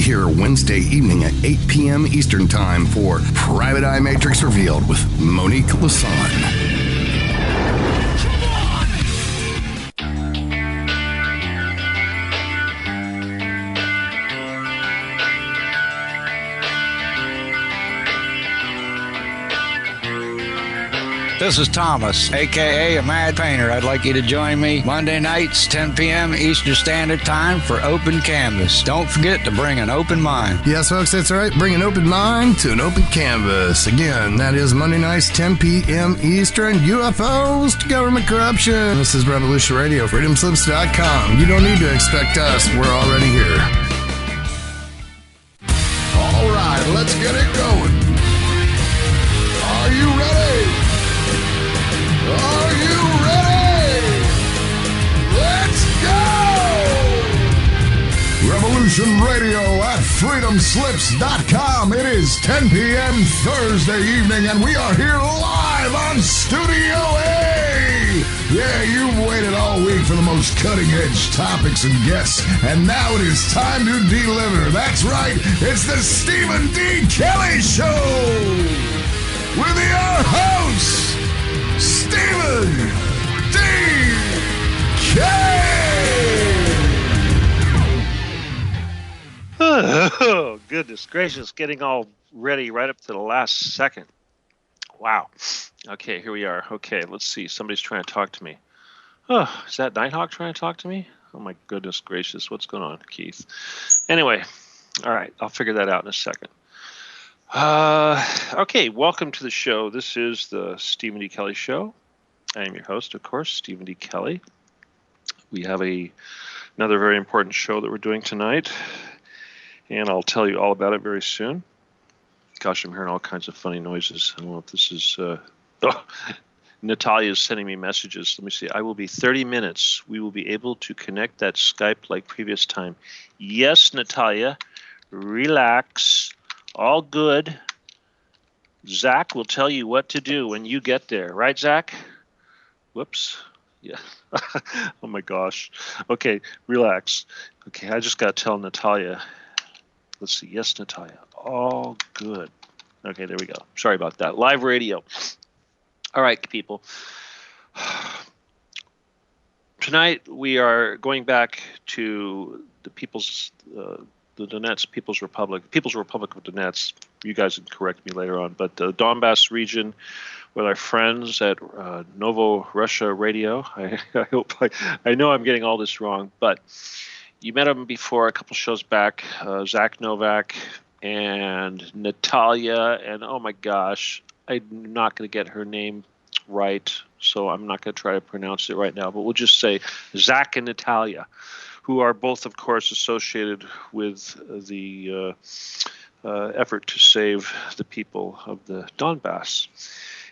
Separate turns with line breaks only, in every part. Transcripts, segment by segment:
here Wednesday evening at 8 p.m. Eastern Time for Private Eye Matrix Revealed with Monique Lasan.
This is Thomas, a.k.a. a Mad Painter. I'd like you to join me Monday nights, 10 p.m. Eastern Standard Time for Open Canvas. Don't forget to bring an open mind.
Yes, folks, that's right. Bring an open mind to an open canvas. Again, that is Monday nights, 10 p.m. Eastern. UFOs to government corruption. This is Revolution Radio, freedomslips.com. You don't need to expect us. We're already here. All right, let's get it going. Are you ready? Are you ready? Let's go! Revolution Radio at freedomslips.com. It is 10 p.m. Thursday evening, and we are here live on Studio A. Yeah, you've waited all week for the most cutting-edge topics and guests, and now it is time to deliver. That's right, it's the Stephen D. Kelley Show with your host, Stephen D.
Oh, goodness gracious. Getting all ready right up to the last second. Wow. Okay, here we are. Okay, let's see. Somebody's trying to talk to me. Oh, is that Nighthawk trying to talk to me? Oh, my goodness gracious. What's going on, Keith? Anyway, all right. I'll figure that out in a second. Okay, welcome to the show. This is the Stephen D. Kelley Show. I am your host, of course, Stephen D. Kelley. We have another very important show that we're doing tonight, and I'll tell you all about it very soon. Gosh, I'm hearing all kinds of funny noises. I don't know if this is... Natalia is sending me messages. Let me see. I will be 30 minutes. We will be able to connect that Skype like previous time. Yes, Natalia. Relax. All good. Zach will tell you what to do when you get there. Right, Zach? Whoops. Yeah. Oh, my gosh. Okay, relax. Okay, I just got to tell Natalia. Let's see. Yes, Natalia. All good. Okay, there we go. Sorry about that. Live radio. All right, people. Tonight we are going back to the the Donetsk People's Republic of Donetsk. You guys can correct me later on, but the Donbass region with our friends at NOVORUSSIA Radio. I hope I know I'm getting all this wrong, but you met them before a couple shows back, Zach Novak and Natalia, and oh my gosh, I'm not going to get her name right, so I'm not going to try to pronounce it right now, but we'll just say Zach and Natalia, who are both, of course, associated with the effort to save the people of the Donbass.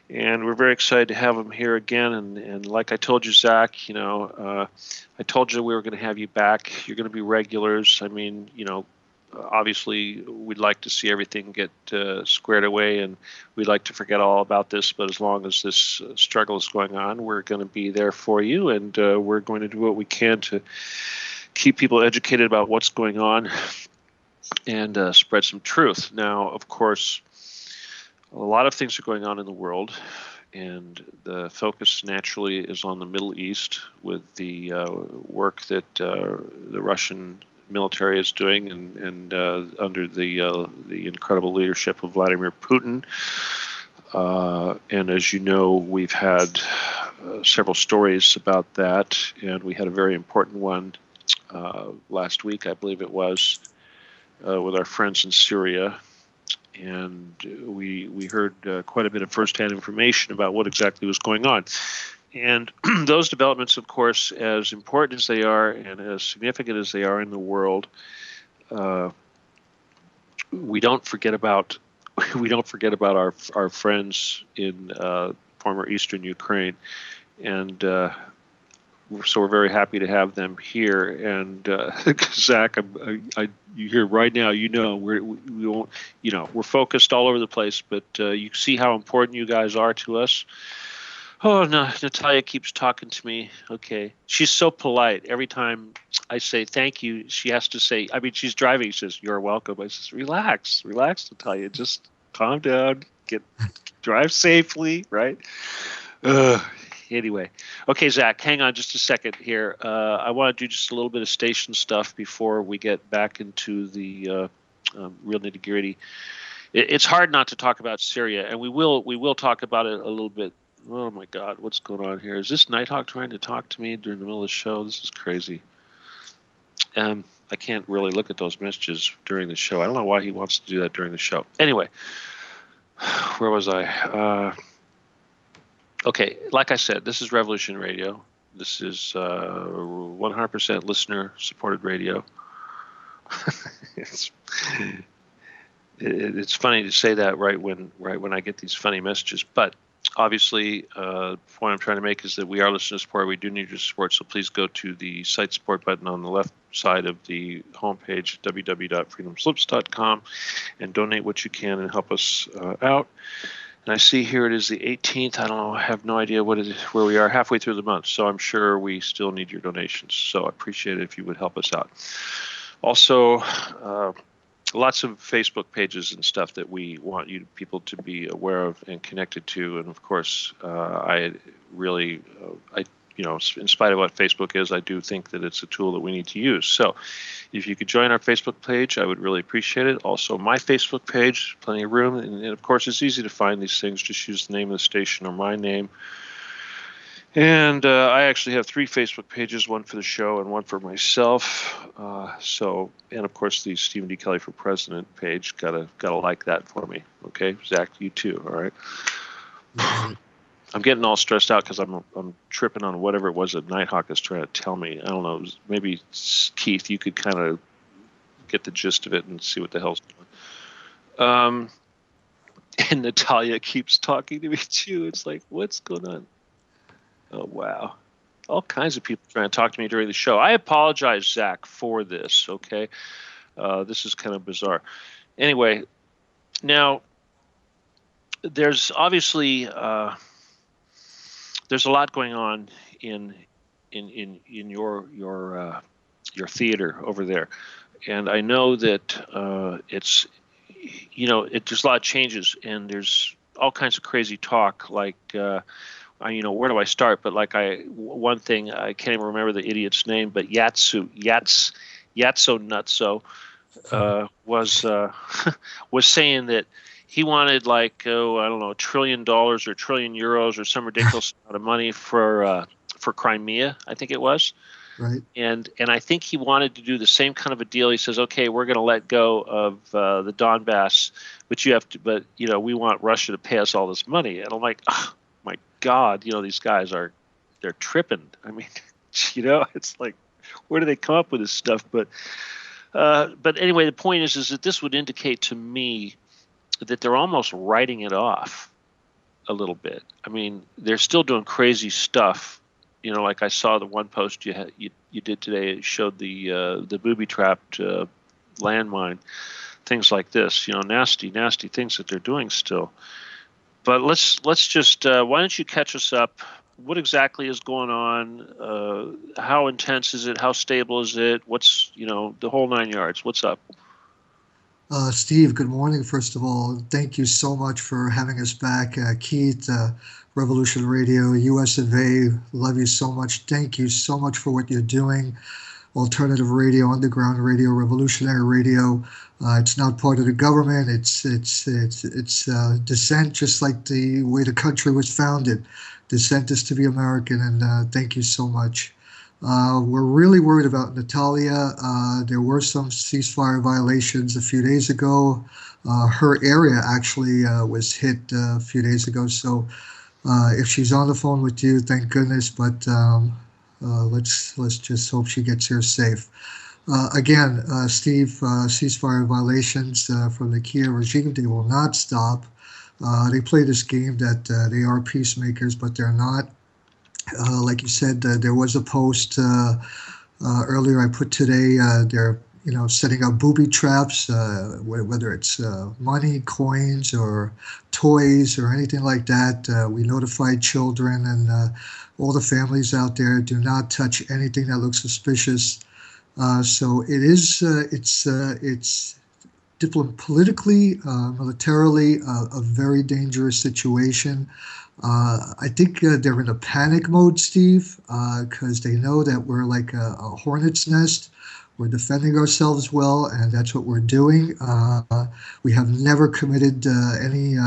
And we're very excited to have them here again. And like I told you, Zach, I told you we were going to have you back. You're going to be regulars. I mean, obviously we'd like to see everything get squared away, and we'd like to forget all about this. But as long as this struggle is going on, we're going to be there for you, and we're going to do what we can to keep people educated about what's going on and spread some truth. Now, of course, a lot of things are going on in the world, and the focus naturally is on the Middle East with the work that the Russian military is doing, and under the incredible leadership of Vladimir Putin. And as you know, we've had several stories about that, and we had a very important one last week, I believe it was, with our friends in Syria. And we heard quite a bit of firsthand information about what exactly was going on. And those developments, of course, as important as they are and as significant as they are in the world, we don't forget about our friends in former Eastern Ukraine, and so we're very happy to have them here. And Zach, you hear right now, we won't, we're focused all over the place, but you see how important you guys are to us. Oh no, Natalia keeps talking to me. Okay. She's so polite. Every time I say thank you, she has to say, I mean, she's driving. She says, "You're welcome." I says, relax, Natalia. Just calm down. Drive safely, right? Anyway. Okay, Zach, hang on just a second here. I want to do just a little bit of station stuff before we get back into the real nitty-gritty. It's hard not to talk about Syria, and we will talk about it a little bit. Oh my God, what's going on here? Is this Nighthawk trying to talk to me during the middle of the show? This is crazy. I can't really look at those messages during the show. I don't know why he wants to do that during the show. Anyway, where was I? Okay, like I said, this is Revolution Radio. This is 100% listener-supported radio. It's funny to say that right when I get these funny messages, but obviously, the point I'm trying to make is that we are listener support. We do need your support, so please go to the site support button on the left side of the homepage, www.freedomslips.com, and donate what you can and help us out. And I see here it is the 18th. I don't know. I have no idea where we are halfway through the month, so I'm sure we still need your donations. So I appreciate it if you would help us out. Also, lots of Facebook pages and stuff that we want you people to be aware of and connected to. And of course, I really, in spite of what Facebook is, I do think that it's a tool that we need to use. So if you could join our Facebook page, I would really appreciate it. Also, my Facebook page, plenty of room. And of course, it's easy to find these things. Just use the name of the station or my name. And I actually have 3 Facebook pages, one for the show and one for myself. And of course, the Stephen D. Kelley for President page. Gotta like that for me. Okay, Zach, you too. All right. I'm getting all stressed out because I'm tripping on whatever it was that Nighthawk is trying to tell me. I don't know. Maybe Keith, you could kind of get the gist of it and see what the hell's going on. And Natalia keeps talking to me too. It's like, what's going on? Oh, wow. All kinds of people trying to talk to me during the show. I apologize, Zach, for this, okay? This is kind of bizarre. Anyway, now, there's obviously there's a lot going on in your theater over there. And I know that there's a lot of changes, and there's all kinds of crazy talk like where do I start? But one thing, I can't even remember the idiot's name, but Yatso Nutso was saying that he wanted I don't know, $1 trillion or €1 trillion or some ridiculous amount of money for Crimea, I think it was.
Right.
And I think he wanted to do the same kind of a deal. He says, okay, we're going to let go of the Donbass, but we want Russia to pay us all this money. And I'm like, oh, my God, these guys they're tripping. I mean, it's like, where do they come up with this stuff? But anyway, the point is that this would indicate to me that they're almost writing it off a little bit. I mean, they're still doing crazy stuff. Like I saw the one post you did today. It showed the booby-trapped landmine, things like this. Nasty things that they're doing still. But let's just why don't you catch us up? What exactly is going on? How intense is it? How stable is it? What's the whole 9 yards? What's up?
Steve, good morning. First of all, thank you so much for having us back. Keith, Revolution Radio, US of A, love you so much. Thank you so much for what you're doing. Alternative radio, underground radio, revolutionary radio. It's not part of the government. It's dissent, just like the way the country was founded. Dissent is to be American, and thank you so much. We're really worried about Natalia. There were some ceasefire violations a few days ago. Her area actually was hit a few days ago. So if she's on the phone with you, thank goodness. But let's just hope she gets here safe. Again, Steve, ceasefire violations from the Kiev regime, they will not stop. They play this game that they are peacemakers, but they're not. Like you said, there was a post earlier I put today. They're setting up booby traps, whether it's money, coins, or toys, or anything like that. We notified children and all the families out there, do not touch anything that looks suspicious. So it's politically, militarily, a very dangerous situation. I think they're in a panic mode, Steve, because they know that we're like a hornet's nest. We're defending ourselves well, and that's what we're doing. We have never committed any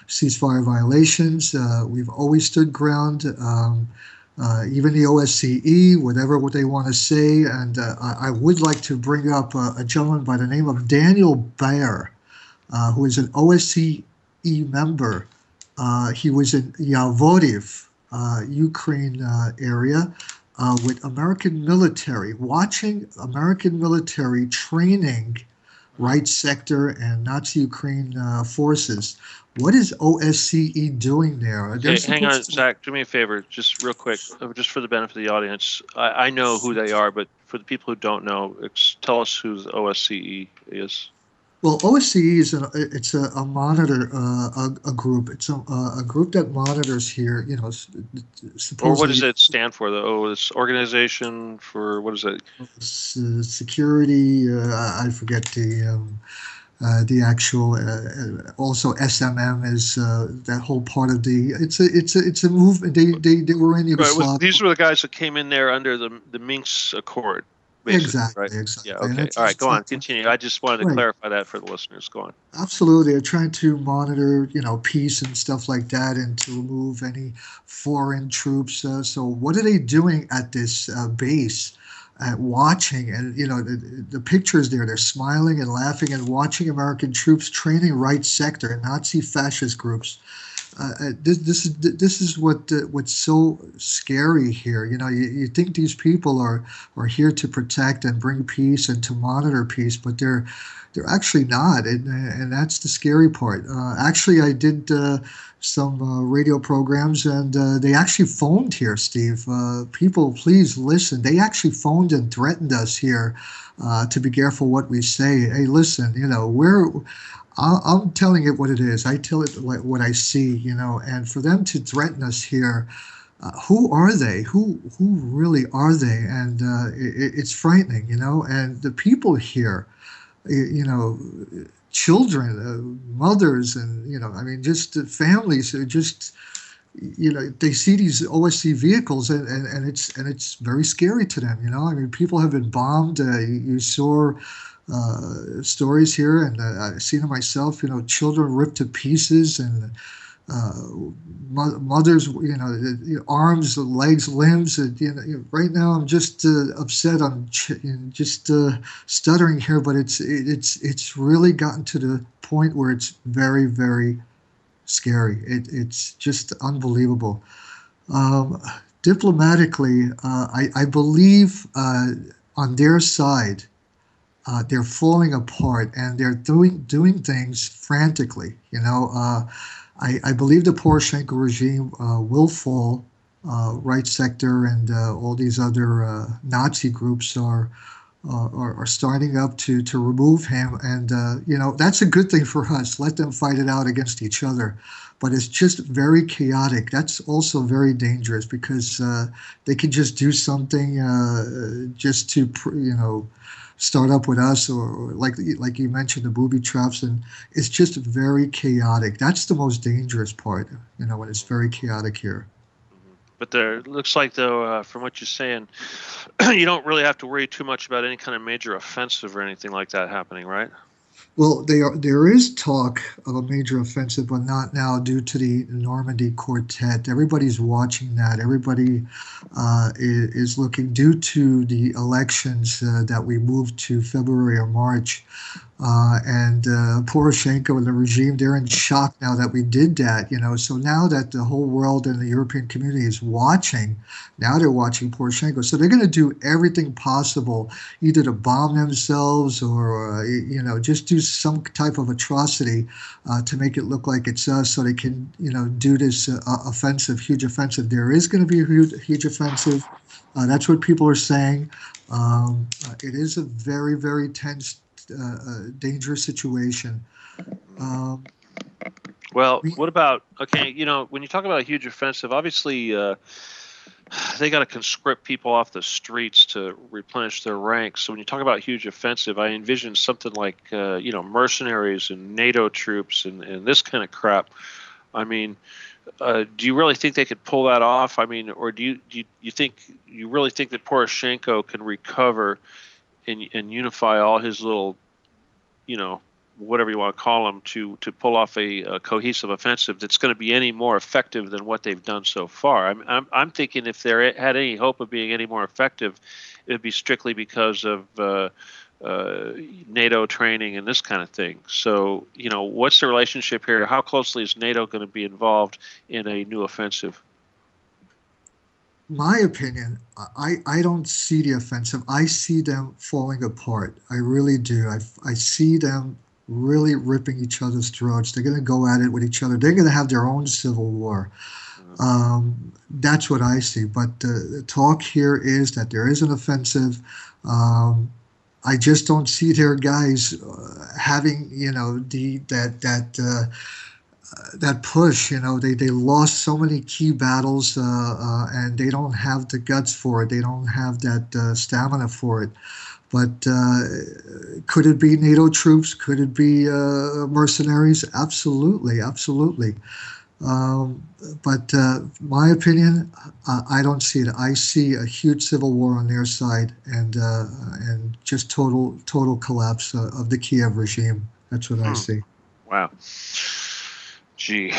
ceasefire violations. We've always stood ground. Even the OSCE, whatever what they want to say. And I would like to bring up a gentleman by the name of Daniel Baer, who is an OSCE member. He was in Yavoriv, Ukraine area, with American military, watching American military training right sector and Nazi Ukraine forces. What is OSCE doing there?
Hey, hang on, Zach. Do me a favor, just real quick, just for the benefit of the audience. I know who they are, but for the people who don't know, tell us who the OSCE is.
Well, OSCE is a monitor a group. It's a group that monitors here.
Or what does it stand for? It's Organization for, what is it?
Security. I forget the actual. Also, SMM is that whole part of the. It's a movement. They were in Yugoslavia.
Right, these were the guys that came in there under the Minsk Accord.
Exactly,
right?
Exactly.
Yeah, okay. All right, go on. Continue. I just wanted to clarify that for the listeners. Go on.
Absolutely. They're trying to monitor, peace and stuff like that, and to remove any foreign troops. So what are they doing at this base? Watching, and the pictures there, they're smiling and laughing and watching American troops training right sector, Nazi fascist groups. This is what's so scary here. You think these people are here to protect and bring peace and to monitor peace, but they're actually not, and that's the scary part. Actually, I did some radio programs, and they actually phoned here, Steve. People, please listen. They actually phoned and threatened us here to be careful what we say. Hey, listen, I'm telling it what it is. I tell it what I see, and for them to threaten us here, who are they? Who really are they? And it's frightening, and the people here, children, mothers, and, just families are just, they see these OSC vehicles and it's very scary to them, people have been bombed. You saw stories here, and I've seen it myself, children ripped to pieces, and mothers, arms, legs, limbs. Right now I'm just upset. I'm just stuttering here, but it's really gotten to the point where it's very, very scary. It's just unbelievable. Diplomatically, I believe on their side, they're falling apart, and they're doing things frantically. I believe the Poroshenko regime will fall. Right sector and all these other Nazi groups are starting up to remove him, and that's a good thing for us. Let them fight it out against each other, but it's just very chaotic. That's also very dangerous, because they could just do something just to start up with us, or like you mentioned, the booby traps, and it's just very chaotic. That's the most dangerous part, when it's very chaotic here.
But there looks like, though, from what you're saying, you don't really have to worry too much about any kind of major offensive or anything like that happening, right?
Well, there is talk of a major offensive, but not now due to the Normandy Quartet. Everybody's watching that. Everybody is looking, due to the elections that we moved to February or March. And Poroshenko and the regime, they're in shock now that we did that, So now that the whole world and the European community is watching, now they're watching Poroshenko. So they're going to do everything possible, either to bomb themselves or, just do some type of atrocity to make it look like it's us, so they can, do this offensive, huge offensive. There is going to be a huge offensive. That's what people are saying. It is a very, very tense, dangerous situation. Um,
Well,
we,
what about, okay, when you talk about a huge offensive, obviously they got to conscript people off the streets to replenish their ranks. So when you talk about huge offensive, I envision something like, mercenaries and NATO troops and this kind of crap. I mean, do you really think they could pull that off? I mean, or you really think that Poroshenko can recover and unify all his little, you know, whatever you want to call them, to pull off a cohesive offensive that's going to be any more effective than what they've done so far? I'm thinking if they had any hope of being any more effective, it would be strictly because of NATO training and this kind of thing. So, what's the relationship here? How closely is NATO going to be involved in a new offensive?
my opinion, I don't see the offensive. I see them falling apart. I really do. I see them really ripping each other's throats. They're going to go at it with each other. They're going to have their own civil war. That's what I see. But the talk here is that there is an offensive. I just don't see their guys having, that push. They lost so many key battles, and they don't have the guts for it. They don't have that stamina for it. But could it be NATO troops? Could it be mercenaries? Absolutely, absolutely. Um, but my opinion, I don't see it. I see a huge civil war on their side, and just total collapse of the Kiev regime. That's what I
Hmm.
see.
Wow. Gee.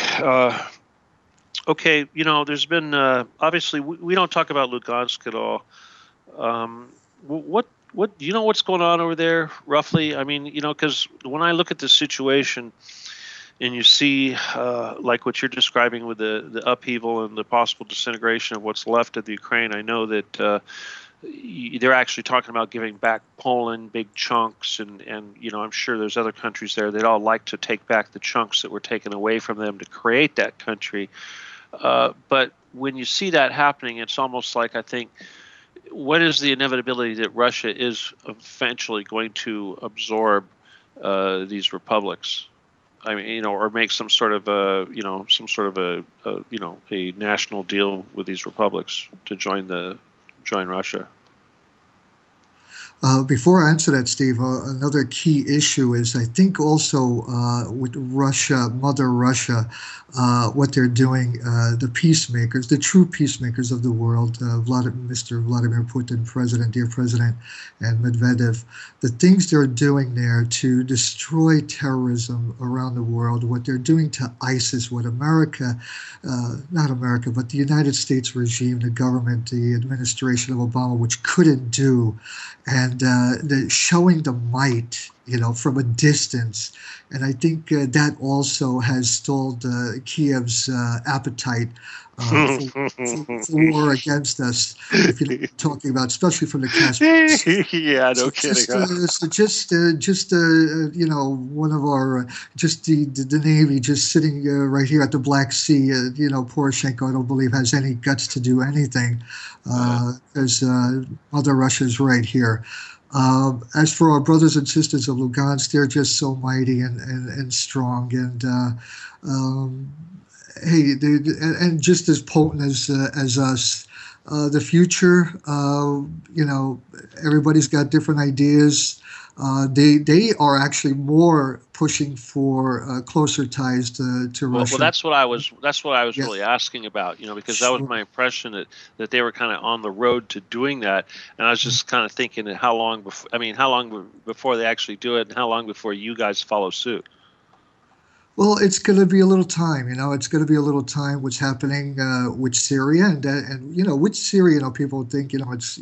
Okay. There's been obviously we don't talk about Lugansk at all. What do you know what's going on over there roughly? I mean, because when I look at the situation and you see like what you're describing with the upheaval and the possible disintegration of what's left of the Ukraine, I know that they're actually talking about giving back Poland big chunks, and I'm sure there's other countries there that all like to take back the chunks that were taken away from them to create that country. But when you see that happening, it's almost like, I think, what is the inevitability that Russia is eventually going to absorb these republics? I mean, or make some sort of a national deal with these republics to join Russia.
Before I answer that, Steve, another key issue is I think also with Russia, Mother Russia, what they're doing, the peacemakers, the true peacemakers of the world, Mr. Vladimir Putin, dear President, and Medvedev, the things they're doing there to destroy terrorism around the world, what they're doing to ISIS, what America, not America, but the United States regime, the government, the administration of Obama, which couldn't do, and showing the might, from a distance. And I think that also has stalled Kiev's appetite for war against us. If you're talking about, especially from the Caspian Sea.
Yeah, no
So
kidding.
one of our, just the Navy just sitting right here at the Black Sea. Poroshenko, I don't believe, has any guts to do anything, because Mother Russia's right here. As for our brothers and sisters of Lugansk, they're just so mighty and strong, and hey, and just as potent as us. The future, everybody's got different ideas. They are actually more pushing for closer ties to Russia.
Well, that's what I was
Yes,
really asking about, because that was
sure.
my impression that they were kind of on the road to doing that, and I was just kind of thinking that how long before, before they actually do it, and how long before you guys follow suit.
Well, it's going to be a little time, It's going to be a little time. What's happening with Syria, and with Syria, people think it's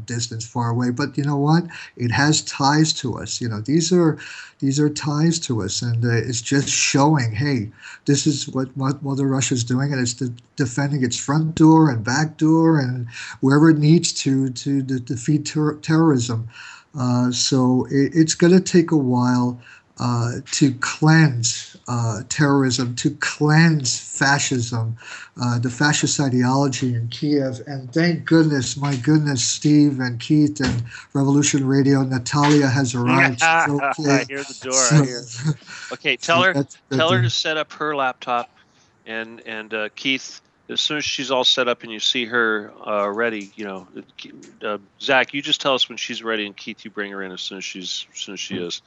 distance far away, but you know what? It has ties to us. These are ties to us, and it's just showing, hey, this is what Mother Russia's doing, and it's defending its front door and back door and wherever it needs to defeat terrorism. So it's going to take a while. to cleanse terrorism, to cleanse fascism, the fascist ideology in Kiev. And thank goodness, my goodness, Steve and Keith and Revolution Radio, Natalia has arrived. She's okay.
I hear the door. I hear. Okay, tell her to set up her laptop, and Keith. As soon as she's all set up and you see her ready, Zach, you just tell us when she's ready, and Keith, you bring her in as soon as she is.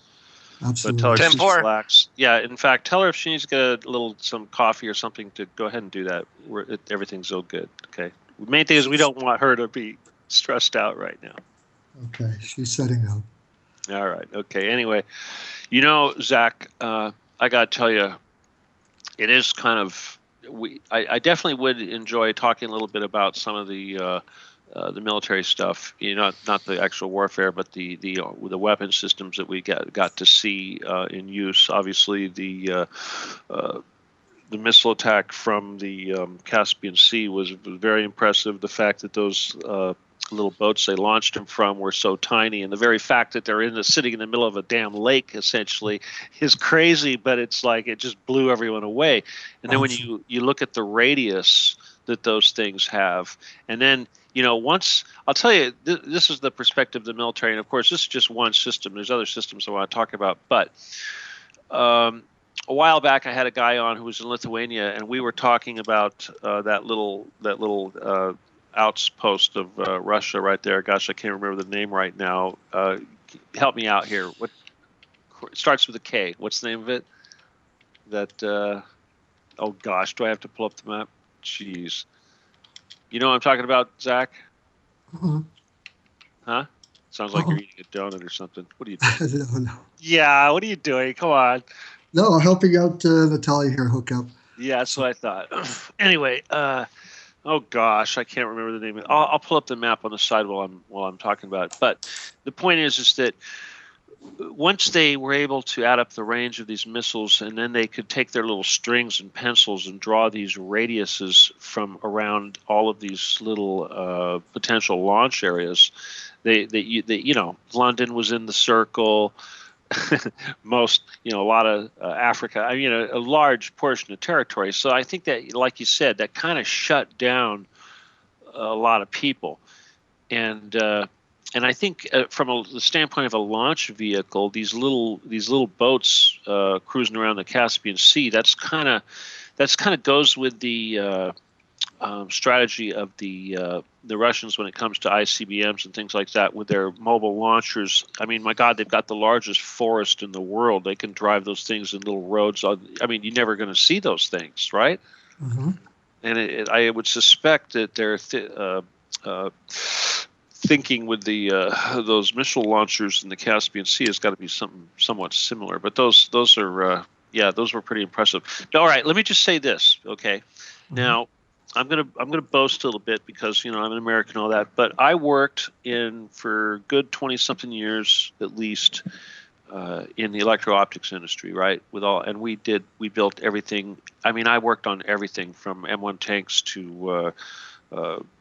Absolutely.
But tell her she's
10-4.
relaxed. Yeah, in fact, tell her if she needs to get some coffee or something to go ahead and do that. Everything's so good. Okay. The main thing is we don't want her to be stressed out right now.
Okay, she's setting up.
All right. Okay. Anyway, Zach, I got to tell you, it is kind of. I definitely would enjoy talking a little bit about some of the military stuff. Not the actual warfare, but the weapon systems that we got to see in use. Obviously, the missile attack from the Caspian Sea was very impressive. The fact that those little boats they launched them from were so tiny, and the very fact that they're sitting in the middle of a damn lake essentially is crazy, but it's like it just blew everyone away. And then when you look at the radius that those things have, and then once I'll tell you, this is the perspective of the military, and of course this is just one system. There's other systems I want to talk about, but a while back I had a guy on who was in Lithuania, and we were talking about that little outpost of Russia right there. Gosh, I can't remember the name right now. Help me out here. What it starts with a K? What's the name of it? Oh gosh, do I have to pull up the map? Jeez. You know what I'm talking about, Zach?
Uh-huh.
Huh? Sounds like you're eating a donut or something. What are you doing?
No.
Yeah, what are you doing? Come on.
No, I'm helping out Natalia here hook up.
Yeah, that's what I thought. Anyway, oh gosh, I can't remember the name. I'll pull up the map on the side while I'm talking about it. But the point is that once they were able to add up the range of these missiles, and then they could take their little strings and pencils and draw these radiuses from around all of these little potential launch areas. London was in the circle. A lot of Africa. I mean, a large portion of territory. So I think that, like you said, that kind of shut down a lot of people, and I think from the standpoint of a launch vehicle, these little boats cruising around the Caspian Sea, that's kind of goes with the strategy of the Russians when it comes to ICBMs and things like that with their mobile launchers. I mean, my God, they've got the largest forest in the world. They can drive those things in little roads. I mean, you're never going to see those things, right? Mm-hmm. And I would suspect that they're thinking with the those missile launchers in the Caspian Sea has got to be something somewhat similar. But those are those were pretty impressive. All right, let me just say this, okay? Mm-hmm. Now, I'm gonna boast a little bit because I'm an American and all that, but I worked for good 20-something years at least in the electro-optics industry, right? We built everything. I mean, I worked on everything from M1 tanks to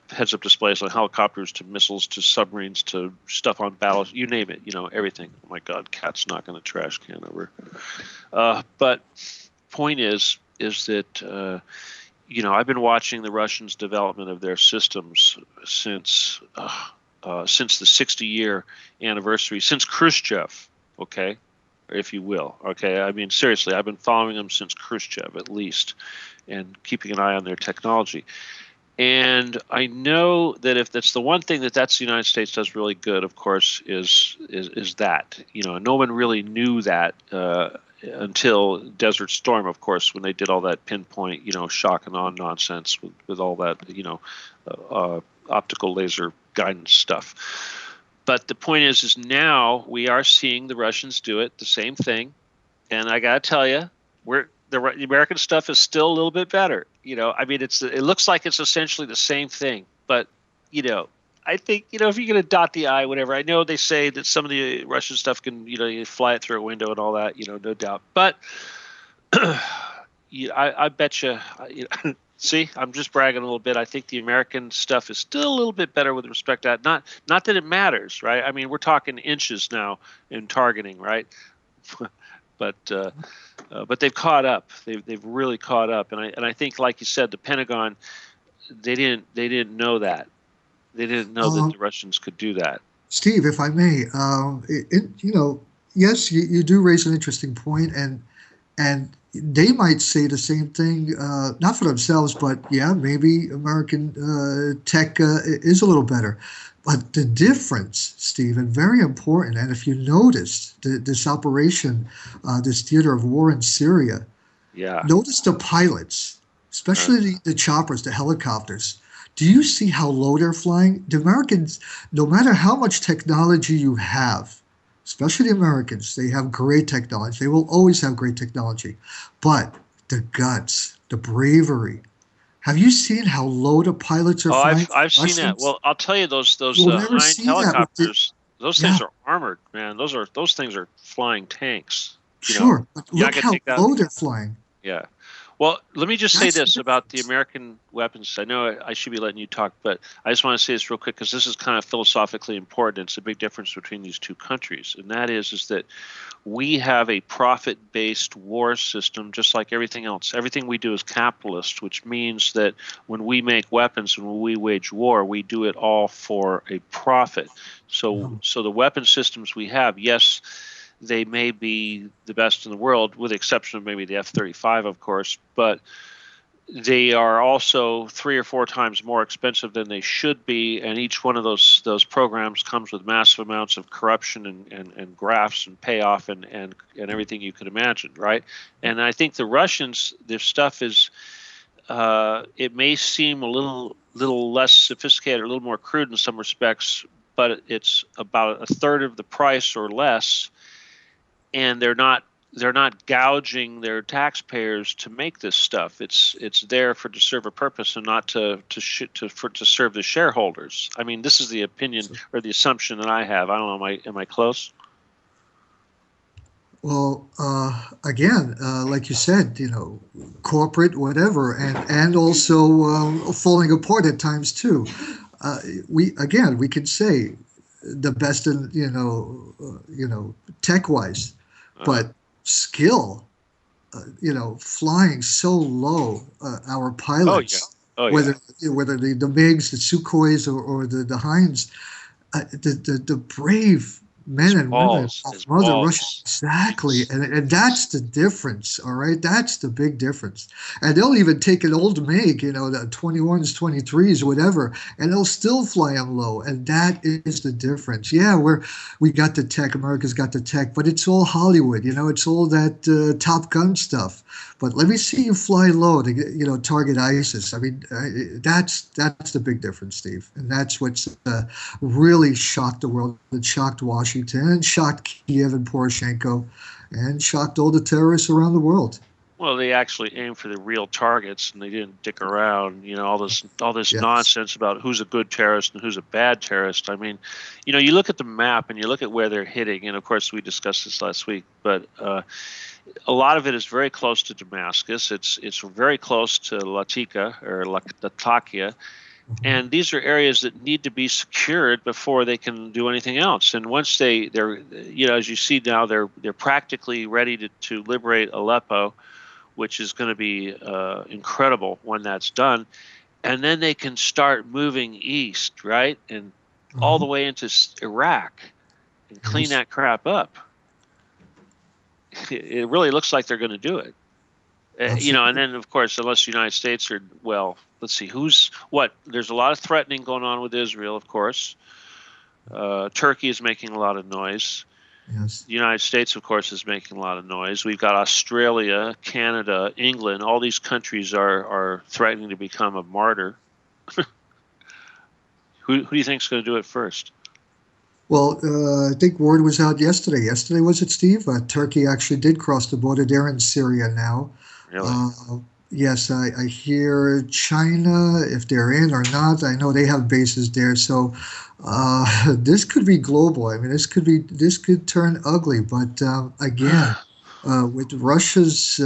heads-up displays on helicopters to missiles to submarines to stuff on battles, you name it, everything. Oh my God, cat's knocking the trash can over. But point is that I've been watching the Russians' development of their systems since the 60-year anniversary, since Khrushchev, okay, or if you will, okay. I mean, seriously, I've been following them since Khrushchev at least, and keeping an eye on their technology. And I know that if that's the one thing that's the United States does really good, of course, is that. No one really knew that until Desert Storm, of course, when they did all that pinpoint, shock and awe nonsense with all that, optical laser guidance stuff. But the point is now we are seeing the Russians do it, the same thing. And I got to tell you, the American stuff is still a little bit better. I mean, it looks like it's essentially the same thing, but I think if you're going to dot the I, whatever. I know they say that some of the Russian stuff can you fly it through a window and all that, no doubt. But I bet you. See, I'm just bragging a little bit. I think the American stuff is still a little bit better with respect to that. Not that it matters, right? I mean, we're talking inches now in targeting, right? but they've caught up. They've really caught up, and I think, like you said, the Pentagon, they didn't know that. They didn't know that the Russians could do that.
Steve, if I may, yes, you do raise an interesting point, and they might say the same thing, not for themselves, but yeah, maybe American tech is a little better. But the difference, Steve, and very important, and if you noticed this operation, this theater of war in Syria, notice the pilots, especially the choppers, the helicopters. Do you see how low they're flying? The Americans, no matter how much technology you have, especially the Americans, they have great technology. They will always have great technology. But the guts, the bravery. Have you seen how low the pilots are flying?
I've seen that. Well, I'll tell you, those Hind helicopters, those things are armored, man. Those things are flying tanks.
Sure, but look how low they're flying.
Yeah. Well, let me just say this about the American weapons. I know I should be letting you talk, but I just want to say this real quick because this is kind of philosophically important. It's a big difference between these two countries, and that is that we have a profit-based war system just like everything else. Everything we do is capitalist, which means that when we make weapons and when we wage war, we do it all for a profit. So the weapon systems we have, yes, they may be the best in the world, with the exception of maybe the F-35, of course, but they are also 3 or 4 times more expensive than they should be, and each one of those programs comes with massive amounts of corruption and grafts and payoff and everything you could imagine, right? And I think the Russians, their stuff is, it may seem a little less sophisticated, a little more crude in some respects, but it's about a third of the price or less. And they're not gouging their taxpayers to make this stuff. It's there to serve a purpose and not to serve the shareholders. I mean, this is the opinion or the assumption that I have. I don't know. Am I close?
Well, again, like you said, corporate, whatever, and also falling apart at times too. We can say the best in tech-wise. But skill, flying so low, our pilots, whether the MiGs, the Sukhois, or the Hinds, the brave men and women of Mother Russia, exactly, and that's the difference. All right, that's the big difference. And they'll even take an old MiG, the 21s, 23s, whatever, and they'll still fly them low, and that is the difference. Yeah, we got the tech, America's got the tech, but it's all Hollywood. It's all that Top Gun stuff. But let me see you fly low to target ISIS. I mean, that's the big difference, Steve, and that's what's really shocked the world. It shocked Washington, and shocked Kiev and Poroshenko, and shocked all the terrorists around the world.
Well, they actually aimed for the real targets, and they didn't dick around. All this nonsense about who's a good terrorist and who's a bad terrorist. I mean, you look at the map and you look at where they're hitting, and of course we discussed this last week, but a lot of it is very close to Damascus. It's very close to Latakia or Latakia. And these are areas that need to be secured before they can do anything else. And once they're as you see now, they're practically ready to liberate Aleppo, which is going to be incredible when that's done. And then they can start moving east, right, and all the way into Iraq and clean that crap up. It really looks like they're going to do it. And then, of course, unless the United States are, well, let's see, there's a lot of threatening going on with Israel, of course. Turkey is making a lot of noise.
Yes.
The United States, of course, is making a lot of noise. We've got Australia, Canada, England. All these countries are threatening to become a martyr. Who do you think is going to do it first?
Well, I think word was out yesterday. Yesterday, was it, Steve? Turkey actually did cross the border. They're in Syria now.
Really?
Yes, I hear China, if they're in or not. I know they have bases there. So this could be global. I mean, this could turn ugly. But again, with Russia's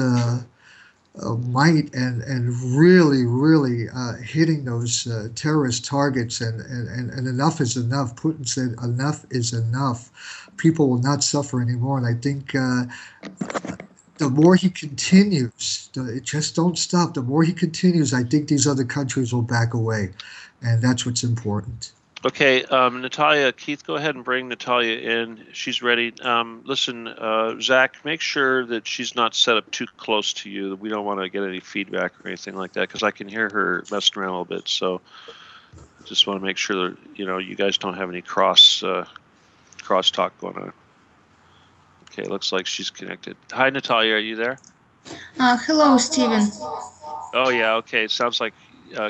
might and really hitting those terrorist targets, and enough is enough. Putin said enough is enough. People will not suffer anymore. And I think the more he continues, it just don't stop. The more he continues, I think these other countries will back away, and that's what's important.
Okay, Natalia, Keith, go ahead and bring Natalia in. She's ready. Listen, Zach, make sure that she's not set up too close to you. We don't want to get any feedback or anything like that, because I can hear her messing around a little bit. So I just want to make sure that you guys don't have any cross talk going on. Okay, looks like she's connected. Hi, Natalia, are you there?
Hello, Steven.
Oh yeah, okay. It sounds like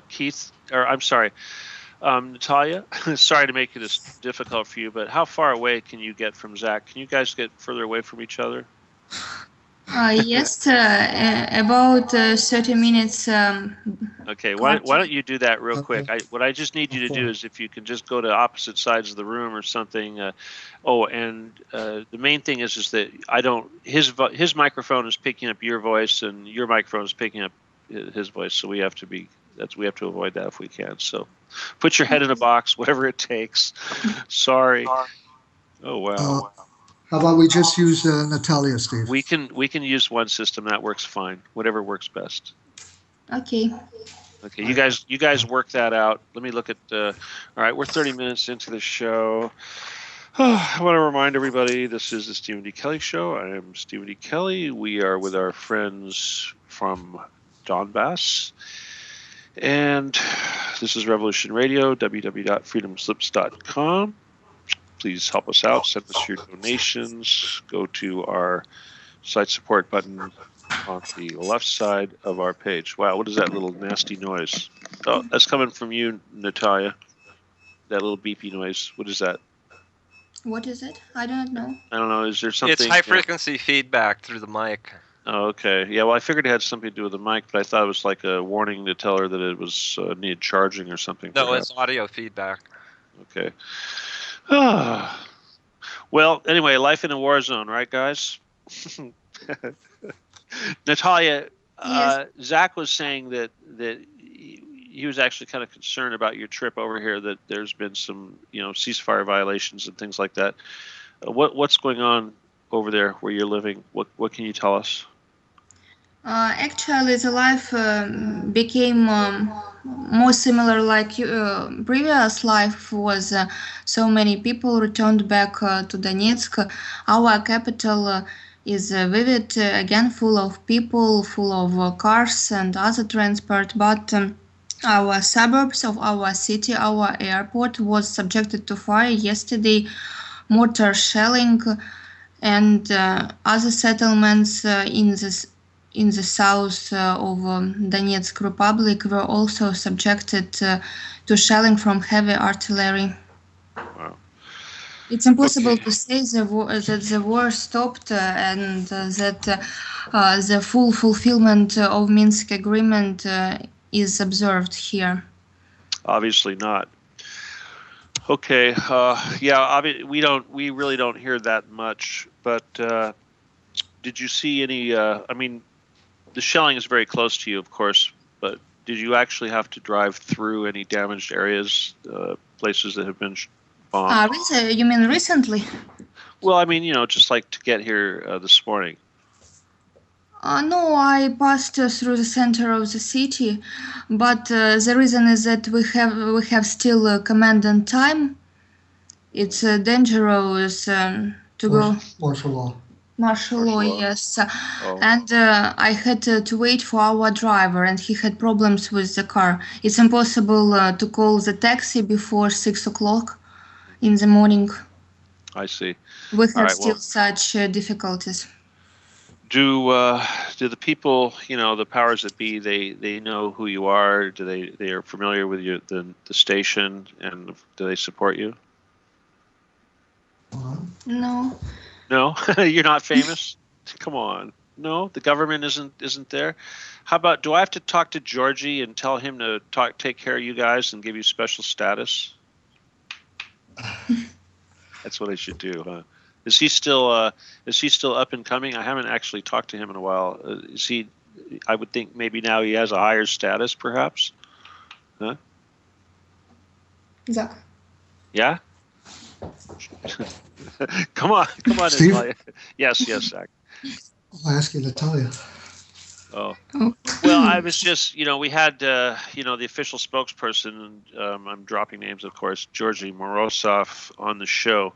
Keith, or I'm sorry. Natalia, sorry to make it as difficult for you, but how far away can you get from Zach? Can you guys get further away from each other?
Yes, about 30 minutes.
Okay, why don't you do that real quick? What I just need you to do is, if you can just go to opposite sides of the room or something. The main thing is that his microphone is picking up your voice, and your microphone is picking up his voice. So we have to avoid that if we can. So put your head in a box, whatever it takes. Sorry. Oh wow.
How about we just use Natalia, Steve?
We can use one system. That works fine. Whatever works best.
Okay.
Okay, you guys work that out. Let me look at. All right, we're 30 minutes into the show. I want to remind everybody, this is the Stephen D. Kelley Show. I am Stephen D. Kelley. We are with our friends from Donbass. And this is Revolution Radio, www.freedomslips.com. Please help us out. Send us your donations. Go to our site support button on the left side of our page. Wow, what is that little nasty noise? Oh, that's coming from you, Natalia. That little beepy noise. What is that?
What is it? I don't know.
I don't know. Is there something?
It's high frequency feedback through the mic.
Oh, okay. Yeah, well, I figured it had something to do with the mic, but I thought it was like a warning to tell her that it was needed charging or something.
No,
perhaps.
it's audio feedback.
Okay. Well, anyway, life in a war zone, right, guys? Natalia,
Yes.
Zach was saying that he was actually kind of concerned about your trip over here, that there's been some, ceasefire violations and things like that. What's going on over there where you're living? What can you tell us?
Actually, the life became more similar like previous life was. So many people returned back to Donetsk. Our capital is vivid, again full of people, full of cars and other transport, but our suburbs of our city, our airport was subjected to fire yesterday, mortar shelling, and other settlements in the south of Donetsk Republic were also subjected to shelling from heavy artillery.
Wow.
It's impossible to say that the war stopped and that the full fulfillment of Minsk agreement is observed here.
Obviously not. Okay. We really don't hear that much. But did you see any? The shelling is very close to you, of course. But did you actually have to drive through any damaged areas, places that have been bombed?
You mean recently?
Well, just like to get here this morning.
No, I passed through the center of the city, but the reason is that we have still command time. It's dangerous to go.
Martial law.
Martial law, yes.
Oh.
And I had to wait for our driver, and he had problems with the car. It's impossible to call the taxi before 6 o'clock in the morning.
I see.
We have such difficulties.
Do the people, the powers that be, they know who you are? Do they are familiar with you, the station, and do they support you?
No.
No, you're not famous. Come on, no, the government isn't there. How about, do I have to talk to Georgie and tell him to take care of you guys and give you special status? That's what I should do, huh? Is he still up and coming? I haven't actually talked to him in a while. Is he? I would think maybe now he has a higher status, perhaps. Huh?
Zach.
Yeah. come on,
Steve?
Yes, Zach.
I'll ask you, Natalia.
Oh.
Oh.
Well, I was just, we had, the official spokesperson, I'm dropping names, of course, Georgy Morozov on the show.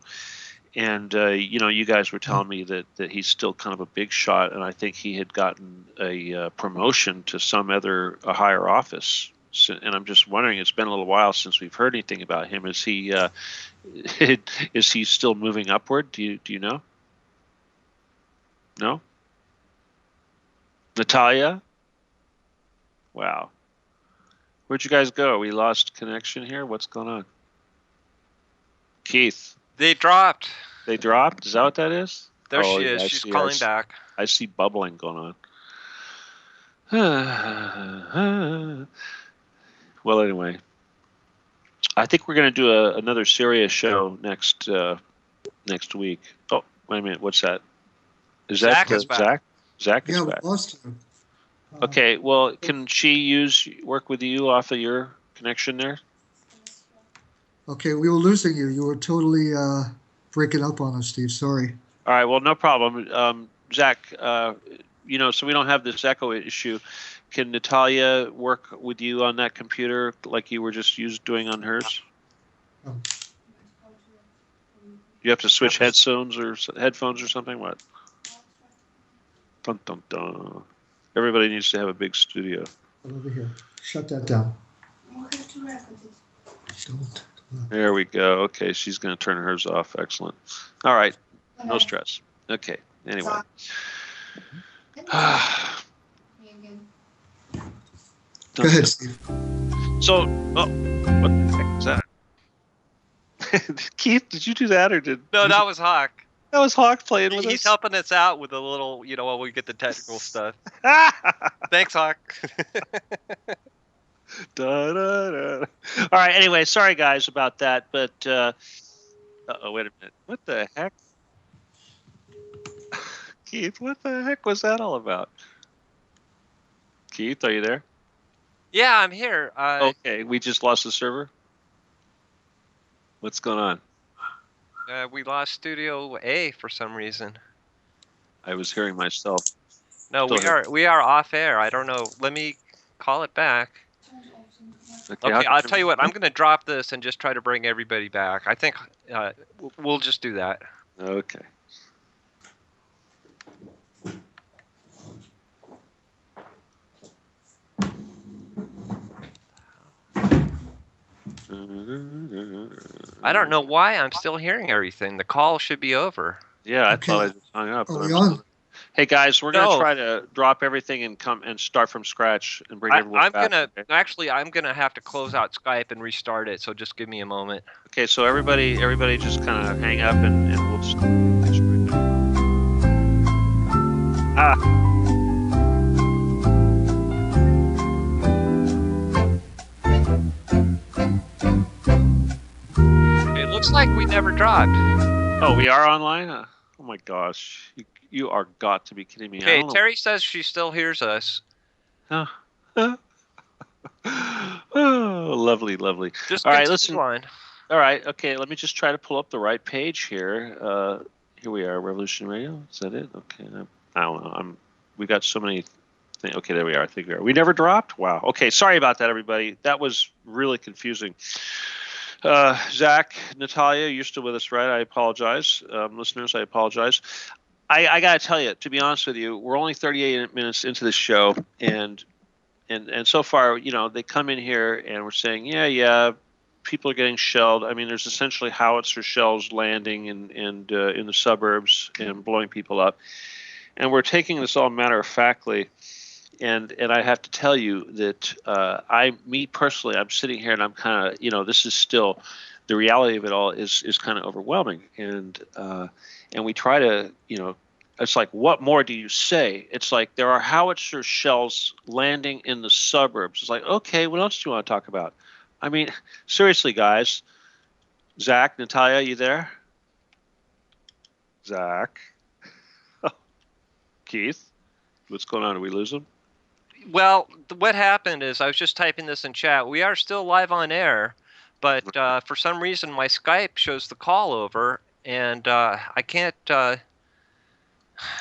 And, you guys were telling me that he's still kind of a big shot, and I think he had gotten a promotion to a higher office. So, and I'm just wondering, it's been a little while since we've heard anything about him. Is he is he still moving upward? Do you know? No? Natalia? Wow. Where'd you guys go? We lost connection here? What's going on? Keith.
They dropped.
They dropped? Is that what that is?
There she
yeah,
is. She's calling back.
I see bubbling going on. Well, anyway. I think we're going to do another serious show next week. Oh, wait a minute. What's that? Is that
Zach is back.
Zach? Zach is
Yeah, we
back.
lost him.
Okay, well, can she work with you off of your connection there?
Okay, we were losing you. You were totally breaking up on us, Steve. Sorry.
All right, well, no problem. Zach, so we don't have this echo issue. Can Natalia work with you on that computer like you were just doing on hers?
Oh.
You have to switch headphones or something? What? Dun, dun, dun. Everybody needs to have a big studio.
Over here. Shut that down. Don't.
There we go. Okay, she's going to turn hers off. Excellent. All right. No stress. Okay. Anyway.
Go ahead, Steve.
So, what the heck is that? Keith, did you do that or did?
No, that was Hawk.
That was Hawk playing with us.
He's helping us out with a little, while we get the technical stuff. Thanks, Hawk.
Da, da, da. All right. Anyway, sorry guys about that, but wait a minute. What the heck, Keith? What the heck was that all about? Keith, are you there?
Yeah, I'm here.
Okay, we just lost the server. What's going on?
We lost Studio A for some reason.
I was hearing myself.
No,
Still
we are off air. I don't know. Let me call it back. Okay, I'll tell you what. I'm going to drop this and just try to bring everybody back. I think we'll just do that.
Okay.
I don't know why I'm still hearing everything. The call should be over.
Yeah, I
Okay.
thought I just hung up.
Are we on?
Hey guys, we're gonna try to drop everything and come and start from scratch and bring everyone back.
I'm gonna have to close out Skype and restart it. So just give me a moment.
Okay, so everybody just kind of hang up and we'll just.
It looks like we never dropped.
Oh, we are online? Oh my gosh. You are got to be kidding me.
Okay, Terry says she still hears us.
Oh, lovely, lovely.
Just
all right, listen.
Line.
All right, okay, let me just try to pull up the right page here. Here we are, Revolution Radio. Is that it? Okay, I don't know. We got so many things. Okay, there we are. I think we are. We never dropped? Wow. Okay, sorry about that, everybody. That was really confusing. Zach, Natalia, you're still with us, right? I apologize. Listeners, I apologize. I got to tell you, to be honest with you, we're only 38 minutes into the show, and so far, they come in here and we're saying, yeah, people are getting shelled. I mean, there's essentially howitzer shells landing in the suburbs and blowing people up, and we're taking this all matter-of-factly. And I have to tell you that me personally, I'm sitting here and I'm kind of, this is still, the reality of it all is kind of overwhelming. And we try to, it's like, what more do you say? It's like there are howitzer shells landing in the suburbs. It's like, okay, what else do you want to talk about? I mean, seriously, guys. Zach, Natalia, you there? Zach? Keith? What's going on? Did we lose him?
Well, what happened is I was just typing this in chat. We are still live on air, but for some reason my Skype shows the call over, and I can't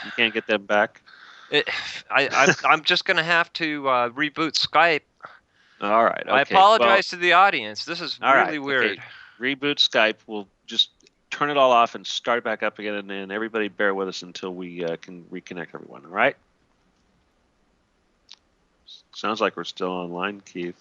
You can't get them back?
I'm just going to have to reboot Skype.
All right. Okay.
I apologize to the audience. This is really weird.
Okay. Reboot Skype. We'll just turn it all off and start it back up again, and then everybody bear with us until we can reconnect everyone. All right? Sounds like we're still online, Keith.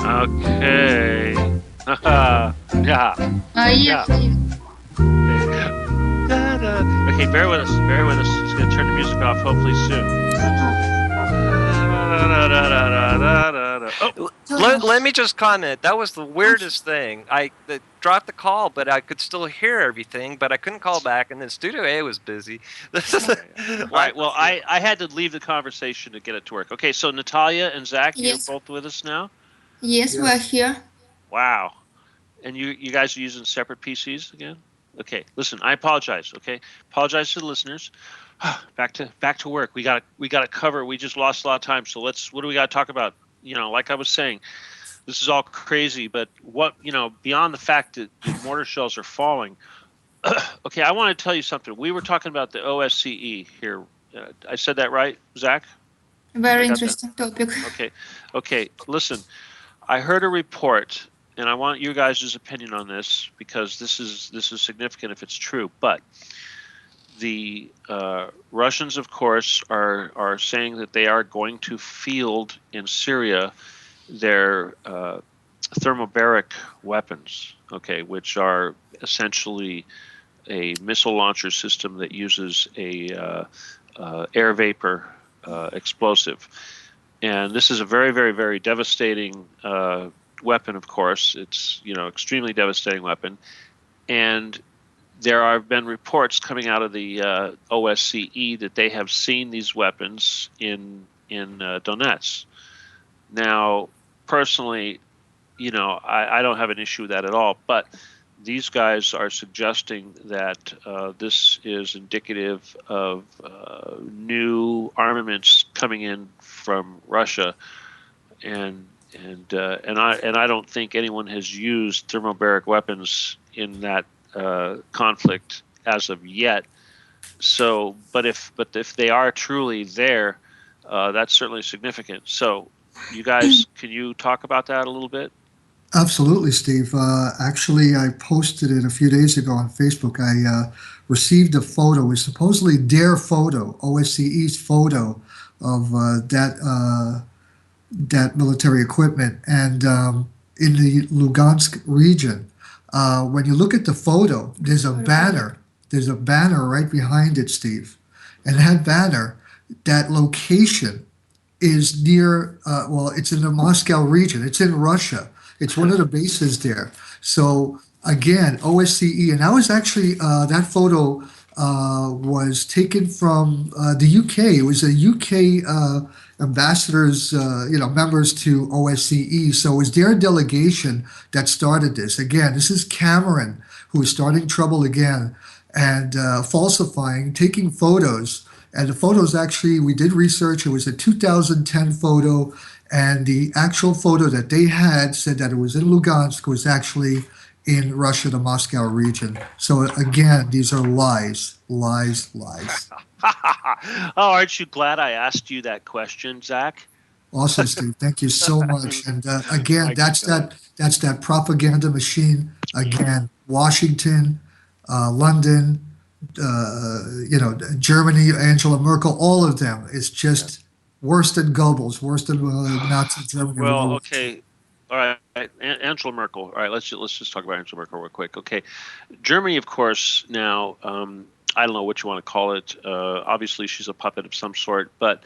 Okay.
Yes.
Okay, bear with us. Bear with us. Just gonna turn the music off. Hopefully soon. Oh.
Let me just comment. That was the weirdest thing. I dropped the call, but I could still hear everything, but I couldn't call back, and then Studio A was busy.
All right. Well, I had to leave the conversation to get it to work. Okay, so Natalia and Zach,
Yes.
you're both with us now?
Yes, we're here.
Wow. And you guys are using separate PCs again? Okay. Listen, I apologize. Okay, apologize to the listeners. Back to work. We got to cover. We just lost a lot of time. So what do we got to talk about? Like I was saying, this is all crazy. But beyond the fact that the mortar shells are falling. Okay, I want to tell you something. We were talking about the OSCE here. I said that right, Zach?
Very interesting topic.
Okay. Listen, I heard a report, and I want you guys' opinion on this because this is significant if it's true. But the Russians, of course, are saying that they are going to field in Syria their thermobaric weapons, which are essentially a missile launcher system that uses a air vapor explosive. And this is a very, very, very devastating weapon, of course. It's, extremely devastating weapon. And there have been reports coming out of the OSCE that they have seen these weapons in Donetsk. Now, personally, I don't have an issue with that at all. But these guys are suggesting that this is indicative of new armaments coming in from Russia, and I don't think anyone has used thermobaric weapons in that conflict as of yet. So, but if they are truly there, that's certainly significant. So, you guys, can you talk about that a little bit?
Absolutely, Steve. Actually, I posted it a few days ago on Facebook. I received a photo. It's supposedly their photo, OSCE's photo of that military equipment. And in the Lugansk region, when you look at the photo, there's a banner. There's a banner right behind it, Steve. And that banner, that location is near, it's in the Moscow region. It's in Russia. It's one of the bases there. So again, OSCE, and that was actually, that photo was taken from the UK. It was a UK ambassadors, members to OSCE. So it was their delegation that started this. Again, this is Cameron, who is starting trouble again and falsifying, taking photos And the photos actually, we did research. It was a 2010 photo, and the actual photo that they had said that it was in Lugansk, was actually in Russia, the Moscow region. So again, these are lies, lies, lies.
Oh, aren't you glad I asked you that question, Zach?
Awesome, Steve. Thank you so much. And again, that's that propaganda machine. Again, Washington, London, Germany, Angela Merkel, all of them. It's just worse than Goebbels, worse than Nazi Germany.
Well, okay. All right, Angela Merkel. All right, let's just talk about Angela Merkel real quick. Okay, Germany, of course, now I don't know what you want to call it. Obviously, she's a puppet of some sort, but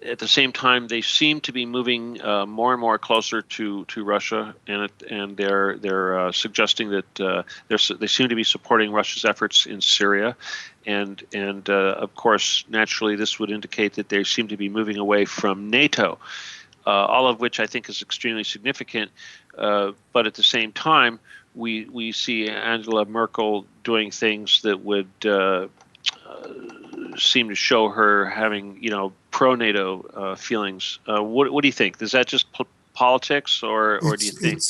at the same time, they seem to be moving more and more closer to Russia, and they're suggesting that they seem to be supporting Russia's efforts in Syria, and of course, naturally, this would indicate that they seem to be moving away from NATO. All of which I think is extremely significant. But at the same time, we see Angela Merkel doing things that would seem to show her having, pro-NATO feelings. What do you think? Is that just politics, or do you think?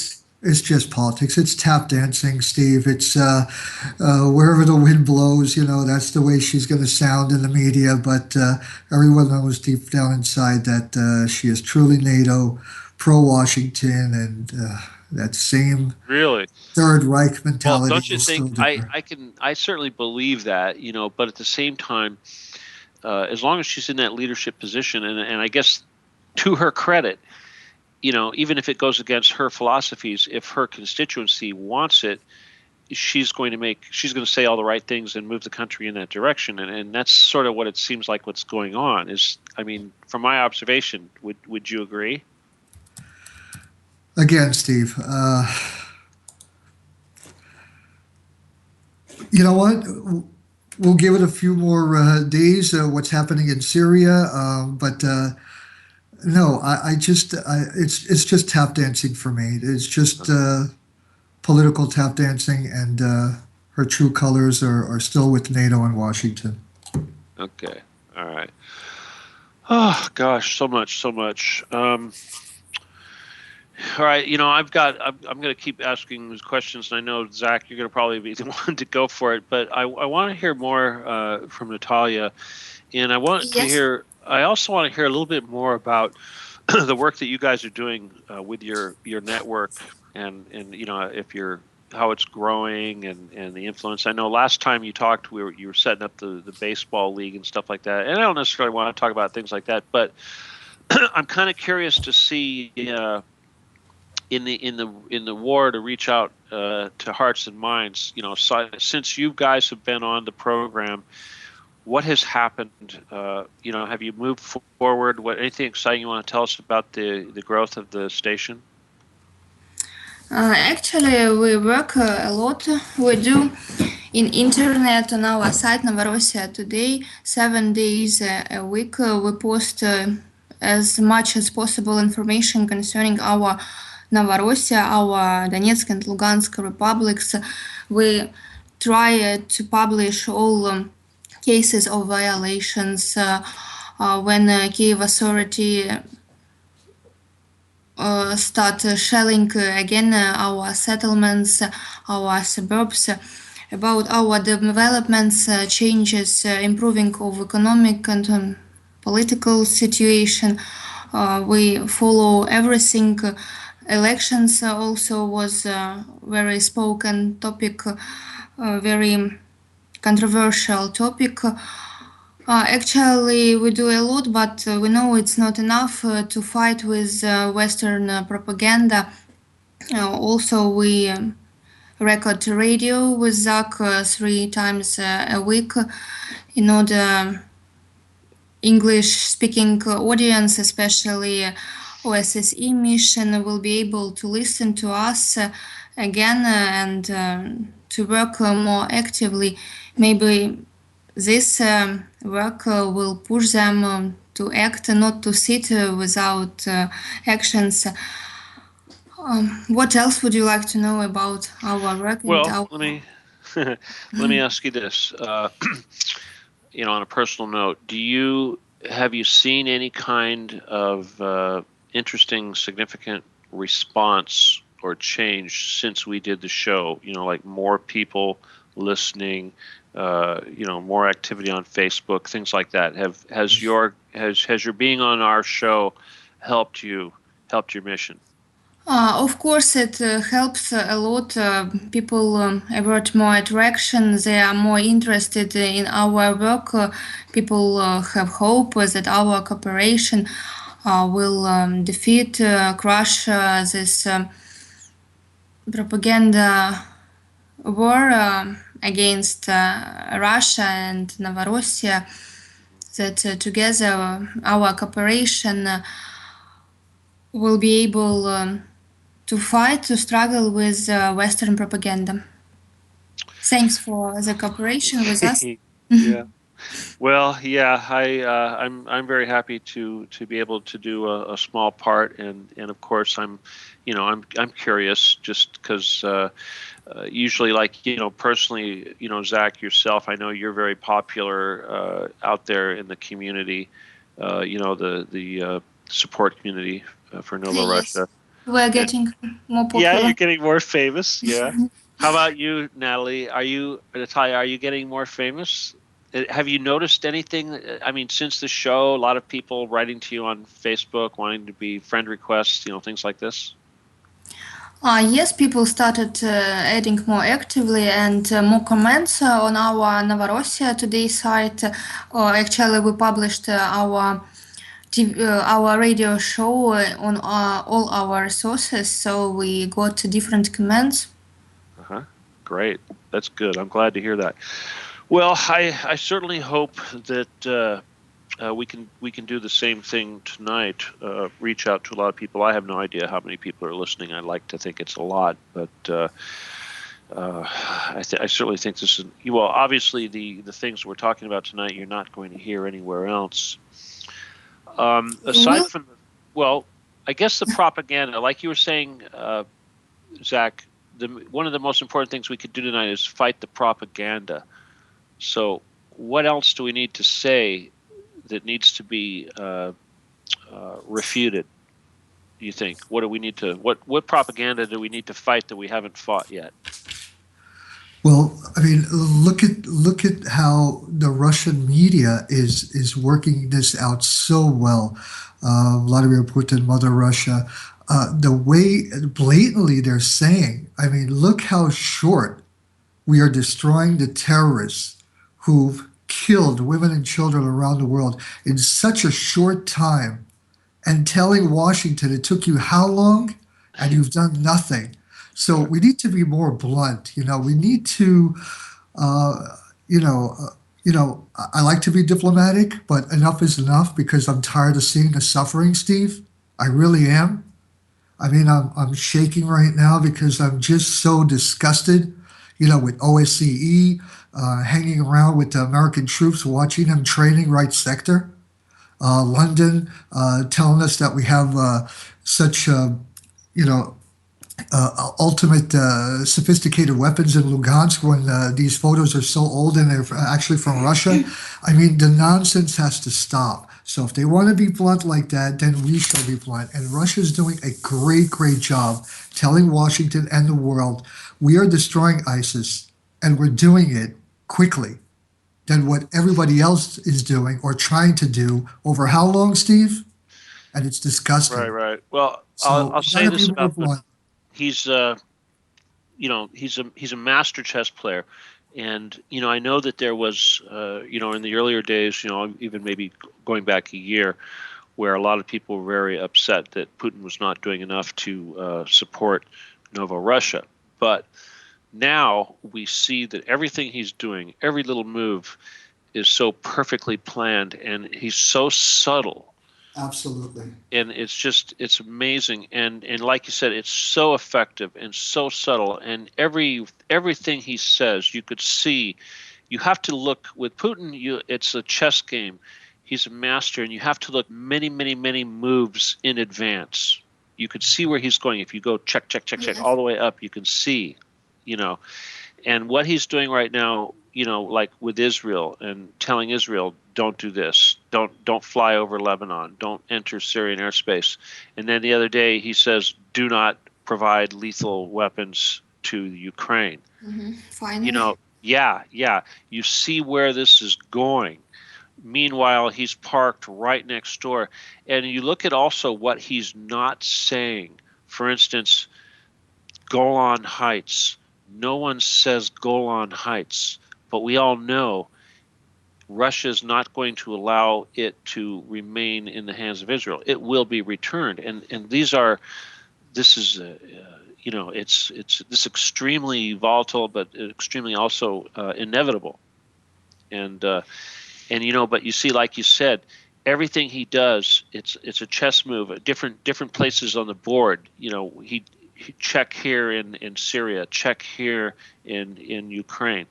It's just politics. It's tap dancing, Steve. It's wherever the wind blows, that's the way she's going to sound in the media. But everyone knows deep down inside that she is truly NATO, pro-Washington, and that same
really
Third Reich mentality.
Well, don't you think? I certainly believe that, but at the same time, as long as she's in that leadership position, and I guess to her credit, even if it goes against her philosophies, if her constituency wants it, she's going to say all the right things and move the country in that direction. And that's sort of what it seems like what's going on is, from my observation, would you agree?
Again, Steve, you know what? We'll give it a few more days, what's happening in Syria. But no, it's just tap dancing for me. It's just political tap dancing, and her true colors are still with NATO and Washington.
Okay, all right. Oh gosh, so much. All right, I'm going to keep asking these questions, and I know Zach, you're going to probably be the one to go for it. But I want to hear more from Natalia, and I also want to hear a little bit more about the work that you guys are doing with your network, and how it's growing and the influence. I know last time you talked, you were setting up the baseball league and stuff like that, and I don't necessarily want to talk about things like that, but I'm kind of curious to see in the war to reach out to hearts and minds. Since you guys have been on the program, what has happened? Have you moved forward? Anything exciting you want to tell us about the growth of the station?
Actually, we work a lot. We do in internet on our site NOVORUSSIA today, 7 days a week. We post as much as possible information concerning our NOVORUSSIA, our Donetsk and Lugansk republics. We try to publish all cases of violations when Kiev authority start shelling again our settlements, our suburbs, about our developments, changes, improving of economic and political situation. We follow everything. Elections also was a very spoken topic, very controversial topic. Actually, we do a lot, but we know it's not enough to fight with Western propaganda. Also, we record radio with Zach 3 times a week in order English-speaking audience, especially OSSE mission, will be able to listen to us again and to work more actively. Maybe this work will push them to act, not to sit without actions. What else would you like to know about our work?
Well, let me ask you this. on a personal note, have you seen any kind of interesting, significant response or change since we did the show? Like more people listening, more activity on Facebook, things like that. Has your being on our show helped your mission?
Of course, it helps a lot. People avert more attraction. They are more interested in our work. People have hope that our cooperation will defeat, crush this propaganda war against Russia and Novorussia. That together our cooperation will be able to fight, to struggle with Western propaganda. Thanks for the cooperation with us.
Yeah. Well, yeah, I'm very happy to be able to do a small part, and of course I'm curious just because usually, like personally, Zach, yourself, I know you're very popular out there in the community, the support community for NOVORUSSIA.
Yes. We're getting more popular.
Yeah, you're getting more famous. Yeah. How about you, Natalia? Are you getting more famous? Have you noticed anything? I mean, since the show, a lot of people writing to you on Facebook, wanting to be friend requests, things like this.
Yes, people started adding more actively and more comments on our Novorussia Today site. Actually, we published our radio show on all our sources, so we got different comments.
Great, that's good. I'm glad to hear that. Well, I certainly hope that we can do the same thing tonight. Reach out to a lot of people. I have no idea how many people are listening. I like to think it's a lot, but I certainly think this is obviously the things we're talking about tonight you're not going to hear anywhere else. Aside from, I guess the propaganda, like you were saying, Zach, one of the most important things we could do tonight is fight the propaganda. So what else do we need to say that needs to be refuted, do you think? What do we need to what propaganda do we need to fight that we haven't fought yet?
Well, I mean, look at how the Russian media is working this out so well. Vladimir Putin, Mother Russia, the way blatantly they're saying, I mean, look how short we are destroying the terrorists who've killed women and children around the world in such a short time, and telling Washington it took you how long and you've done nothing. So we need to be more blunt. We need to, I like to be diplomatic, but enough is enough because I'm tired of seeing the suffering, Steve. I really am. I mean, I'm shaking right now because I'm just so disgusted, with OSCE hanging around with the American troops, watching them training right sector. London telling us that we have such, ultimate sophisticated weapons in Lugansk when these photos are so old and they're actually from Russia. I mean, the nonsense has to stop. So if they want to be blunt like that, then we shall be blunt. And Russia's doing a great, great job telling Washington and the world we are destroying ISIS, and we're doing it quickly than what everybody else is doing or trying to do over how long, Steve? And it's disgusting.
Right. Well, so I'll say this about he's a master chess player, and I know that there was in the earlier days, even maybe going back a year, where a lot of people were very upset that Putin was not doing enough to support NOVORUSSIA. But now we see that everything he's doing, every little move, is so perfectly planned, and he's so subtle.
Absolutely.
And it's amazing, and like you said, it's so effective and so subtle, and everything he says, you could see. You have to look with Putin. It's a chess game. He's a master, and you have to look many, many, many moves in advance. You could see where he's going. If you go check all the way up, you can see, and what he's doing right now like with Israel and telling Israel, don't do this, don't fly over Lebanon, don't enter Syrian airspace. And then the other day he says, do not provide lethal weapons to Ukraine.
Finally.
You see where this is going. Meanwhile, he's parked right next door. And you look at also what he's not saying. For instance, Golan Heights. No one says Golan Heights, but we all know Russia is not going to allow it to remain in the hands of Israel. It will be returned. And this is this extremely volatile, but extremely also inevitable. But you see, like you said, everything he does, it's a chess move. At different places on the board. He check here in Syria, check here in Ukraine,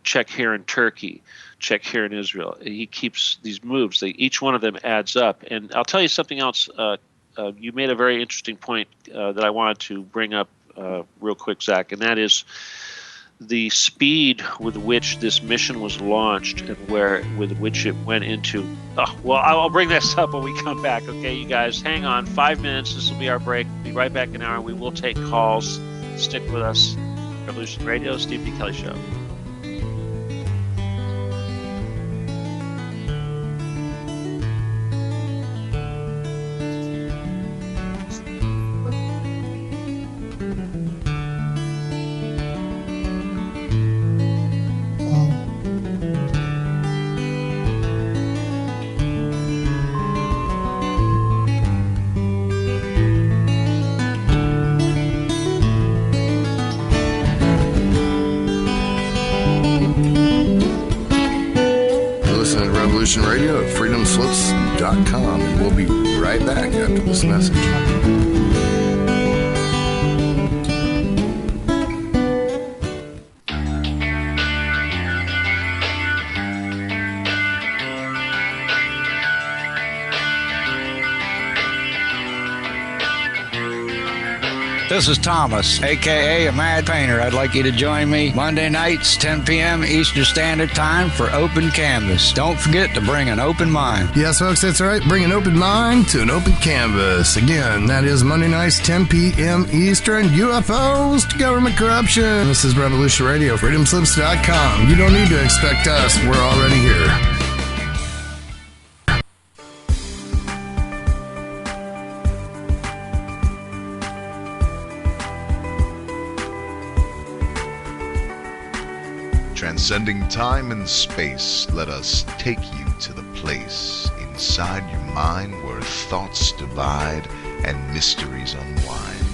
check here in Turkey, check here in Israel. He keeps these moves. Each one of them adds up. And I'll tell you something else. You made a very interesting point that I wanted to bring up real quick, Zach, and that is the speed with which this mission was launched and with which it went into. I'll bring this up when we come back. Okay, you guys, hang on 5 minutes. This will be our break. We'll be right back in an hour. We will take calls. Stick with us. Revolution Radio, Steve D. Kelley Show.
Radio at freedomslips.com, and we'll be right back after this message.
This is Thomas, a.k.a. a Mad Painter. I'd like you to join me Monday nights, 10 p.m. Eastern Standard Time for Open Canvas. Don't forget to bring an open mind.
Yes, folks, that's right. Bring an open mind to an open canvas. Again, that is Monday nights, 10 p.m. Eastern. UFOs to government corruption. This is Revolution Radio, freedomslips.com. You don't need to expect us. We're already here.
Transcending time and space, let us take you to the place inside your mind where thoughts divide and mysteries unwind.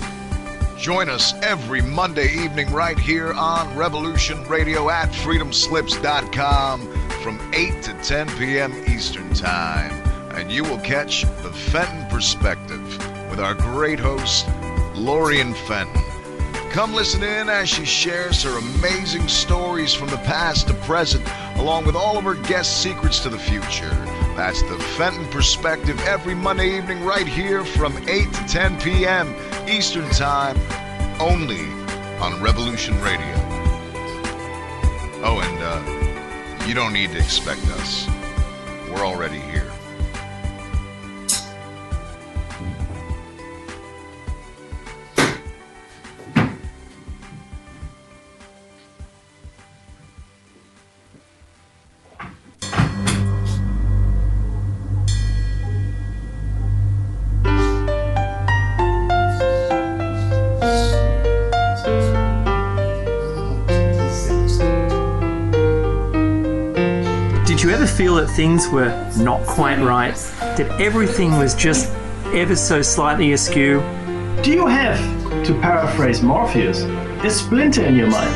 Join us every Monday evening right here on Revolution Radio at freedomslips.com from 8 to 10 p.m. Eastern Time. And you will catch the Fenton Perspective with our great host, Lorian Fenton. Come listen in as she shares her amazing stories from the past to present, along with all of her guest secrets to the future. That's the Fenton Perspective every Monday evening right here from 8 to 10 p.m. Eastern Time, only on Revolution Radio. Oh, and you don't need to expect us. We're already here.
Did you ever feel that things were not quite right? That everything was just ever so slightly askew?
Do you have, to paraphrase Morpheus, a splinter in your mind?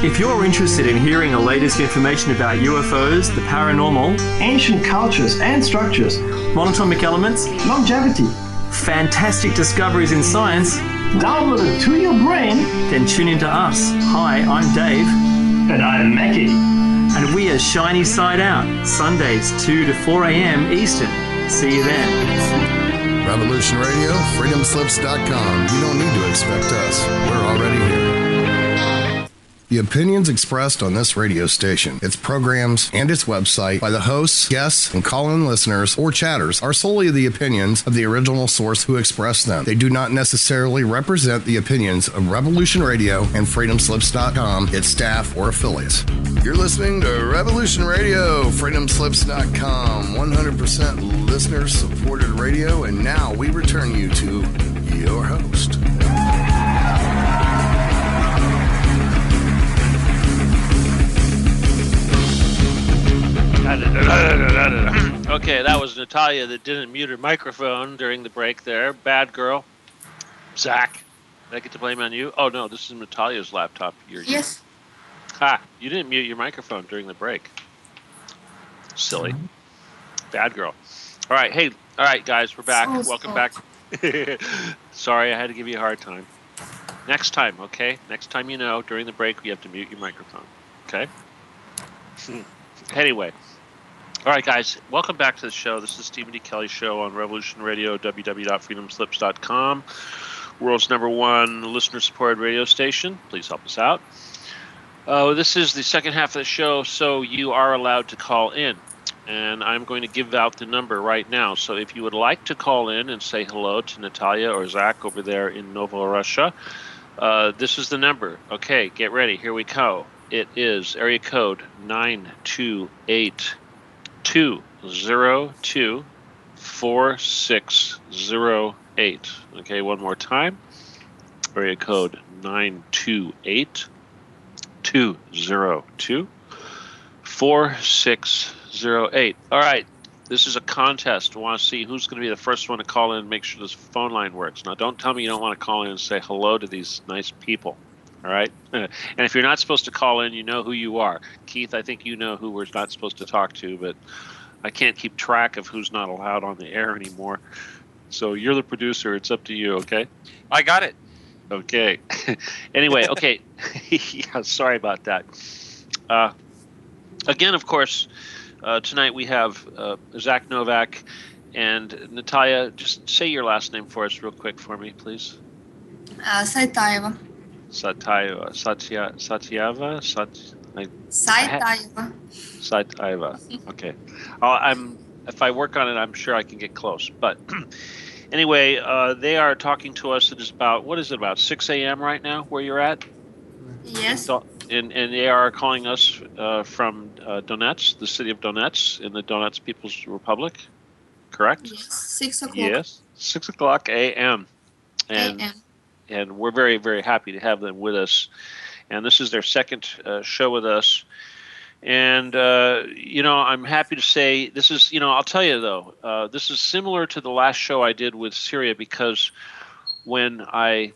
If you're interested in hearing the latest information about UFOs, the paranormal,
ancient cultures and structures,
monatomic elements,
longevity,
fantastic discoveries in science,
downloaded to your brain,
then tune into us. Hi, I'm Dave.
And I'm Mackie.
And we are Shiny Side Out, Sundays 2 to 4 a.m. Eastern. See you then.
Revolution Radio, freedomslips.com. You don't need to expect us. We're already here. The opinions expressed on this radio station, its programs, and its website by the hosts, guests, and call-in listeners or chatters are solely the opinions of the original source who expressed them. They do not necessarily represent the opinions of Revolution Radio and FreedomSlips.com, its staff, or affiliates. You're listening to Revolution Radio, FreedomSlips.com, 100% listener-supported radio, and now we return you to your host.
Okay, that was Natalia that didn't mute her microphone during the break there. Bad girl. Zach, did I get to blame on you? Oh, no, this is Natalia's laptop.
Yes.
Ha, you didn't mute your microphone during the break. Silly. Bad girl. All right, hey, all right, guys, we're back. Welcome back. Sorry, I had to give you a hard time. Next time, okay? Next time during the break, you have to mute your microphone, okay? Anyway. All right, guys, welcome back to the show. This is Stephen D. Kelley Show on Revolution Radio, www.freedomslips.com, world's #1 listener-supported radio station. Please help us out. This is the second half of the show, so you are allowed to call in. And I'm going to give out the number right now. So if you would like to call in and say hello to Natalia or Zach over there in NOVORUSSIA, this is the number. Okay, get ready. Here we go. It is area code 928-202-4608. Okay, one more time. Area code 928-202-4608. All right, this is a contest. We want to see who's going to be the first one to call in and make sure this phone line works. Now, don't tell me you don't want to call in and say hello to these nice people. All right? And if you're not supposed to call in, you know who you are. Keith, I think you know who we're not supposed to talk to, but I can't keep track of who's not allowed on the air anymore. So you're the producer. It's up to you, okay?
I got it.
Okay. Anyway, okay. Yeah, sorry about that. Again, of course, tonight we have Zach Novak and Natalia. Just say your last name for us real quick for me, please.
Saitayeva.
Satyava. Okay. If I work on it, I'm sure I can get close. But anyway, they are talking to us. It is about 6 a.m. right now where you're at?
Yes.
And they are calling us from Donetsk, the city of Donetsk, in the Donetsk People's Republic, correct?
Yes, 6 o'clock.
Yes, 6 o'clock a.m. And we're very, very happy to have them with us. And this is their second show with us. And, I'm happy to say this is, I'll tell you, though, this is similar to the last show I did with Syria because when I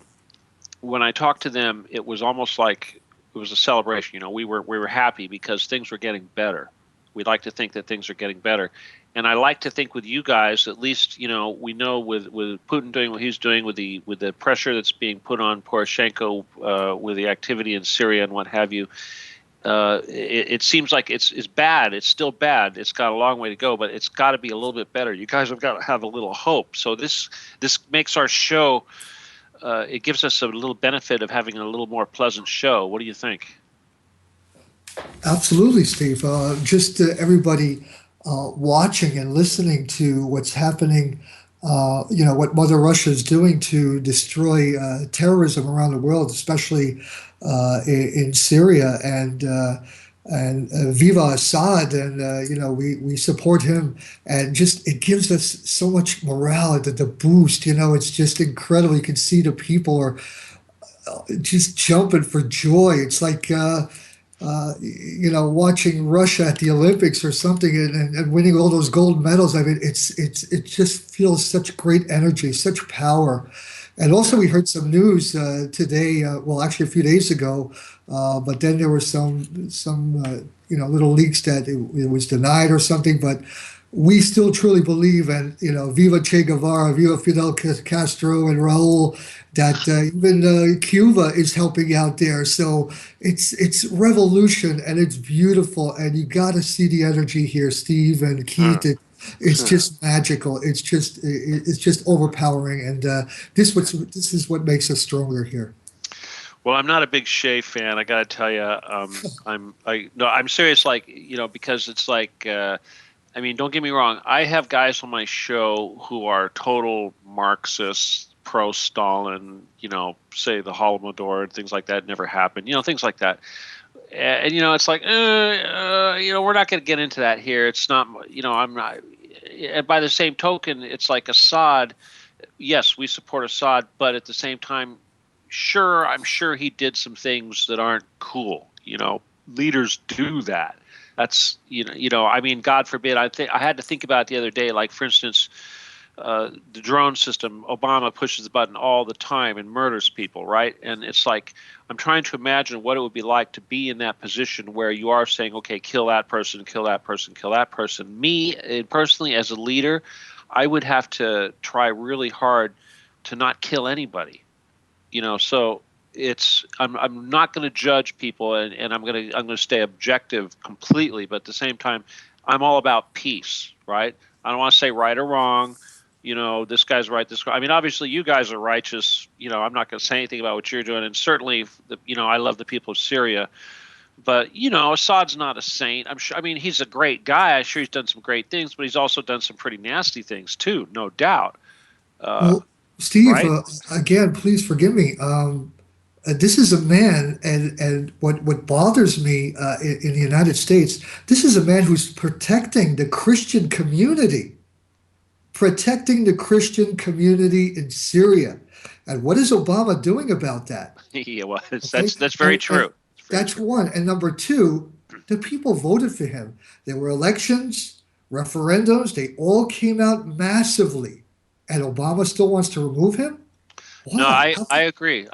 talked to them, it was almost like it was a celebration. We were happy because things were getting better. We'd like to think that things are getting better. And I like to think with you guys, at least, we know with Putin doing what he's doing, with the pressure that's being put on Poroshenko, with the activity in Syria and what have you, it seems like it's bad. It's still bad. It's got a long way to go, but it's got to be a little bit better. You guys have got to have a little hope. So this makes our show, it gives us a little benefit of having a little more pleasant show. What do you think?
Absolutely, Steve. Just everybody watching and listening to what's happening, what Mother Russia is doing to destroy terrorism around the world, especially in Syria, and Viva Assad, and we support him, and just it gives us so much morale, the boost. It's just incredible. You can see the people are just jumping for joy. It's like watching Russia at the Olympics or something and winning all those gold medals. I mean, it just feels such great energy, such power. And also we heard some news today, actually a few days ago, but then there were some little leaks that it was denied or something, but we still truly believe, and Viva Che Guevara, Viva Fidel Castro and Raul, that even Cuba is helping out there. So it's revolution, and it's beautiful, and you got to see the energy here, Steve and Keith. It's just magical. It's just overpowering, and this is what makes us stronger here.
Well, I'm not a big Shea fan. I got to tell you, I'm serious. Like, because it's like, I mean, don't get me wrong. I have guys on my show who are total Marxists, pro-Stalin. Say the Holodomor and things like that never happened. Things like that. And it's like, we're not going to get into that here. It's not, I'm not. And by the same token, it's like Assad. Yes, we support Assad, but at the same time, sure, I'm sure he did some things that aren't cool. Leaders do that. That's I mean, God forbid. I had to think about it the other day. Like, for instance, the drone system. Obama pushes the button all the time and murders people, right? And it's like, I'm trying to imagine what it would be like to be in that position where you are saying, okay, kill that person, kill that person, kill that person. Me personally, as a leader, I would have to try really hard to not kill anybody. So I'm not going to judge people, and I'm going to stay objective completely. But at the same time, I'm all about peace, right? I don't want to say right or wrong. This guy's right. I mean, obviously, you guys are righteous. I'm not going to say anything about what you're doing, and certainly, I love the people of Syria. But Assad's not a saint. I'm sure. I mean, he's a great guy. I'm sure he's done some great things, but he's also done some pretty nasty things too, no doubt.
Well, Steve,
right?
Again, please forgive me. This is a man, and what bothers me in the United States, this is a man who's protecting the Christian community. Protecting the Christian community in Syria. And what is Obama doing about that?
Yeah, well, that's very true.
That's one. And number two, the people voted for him. There were elections, referendums, they all came out massively. And Obama still wants to remove him? Why?
No, I agree.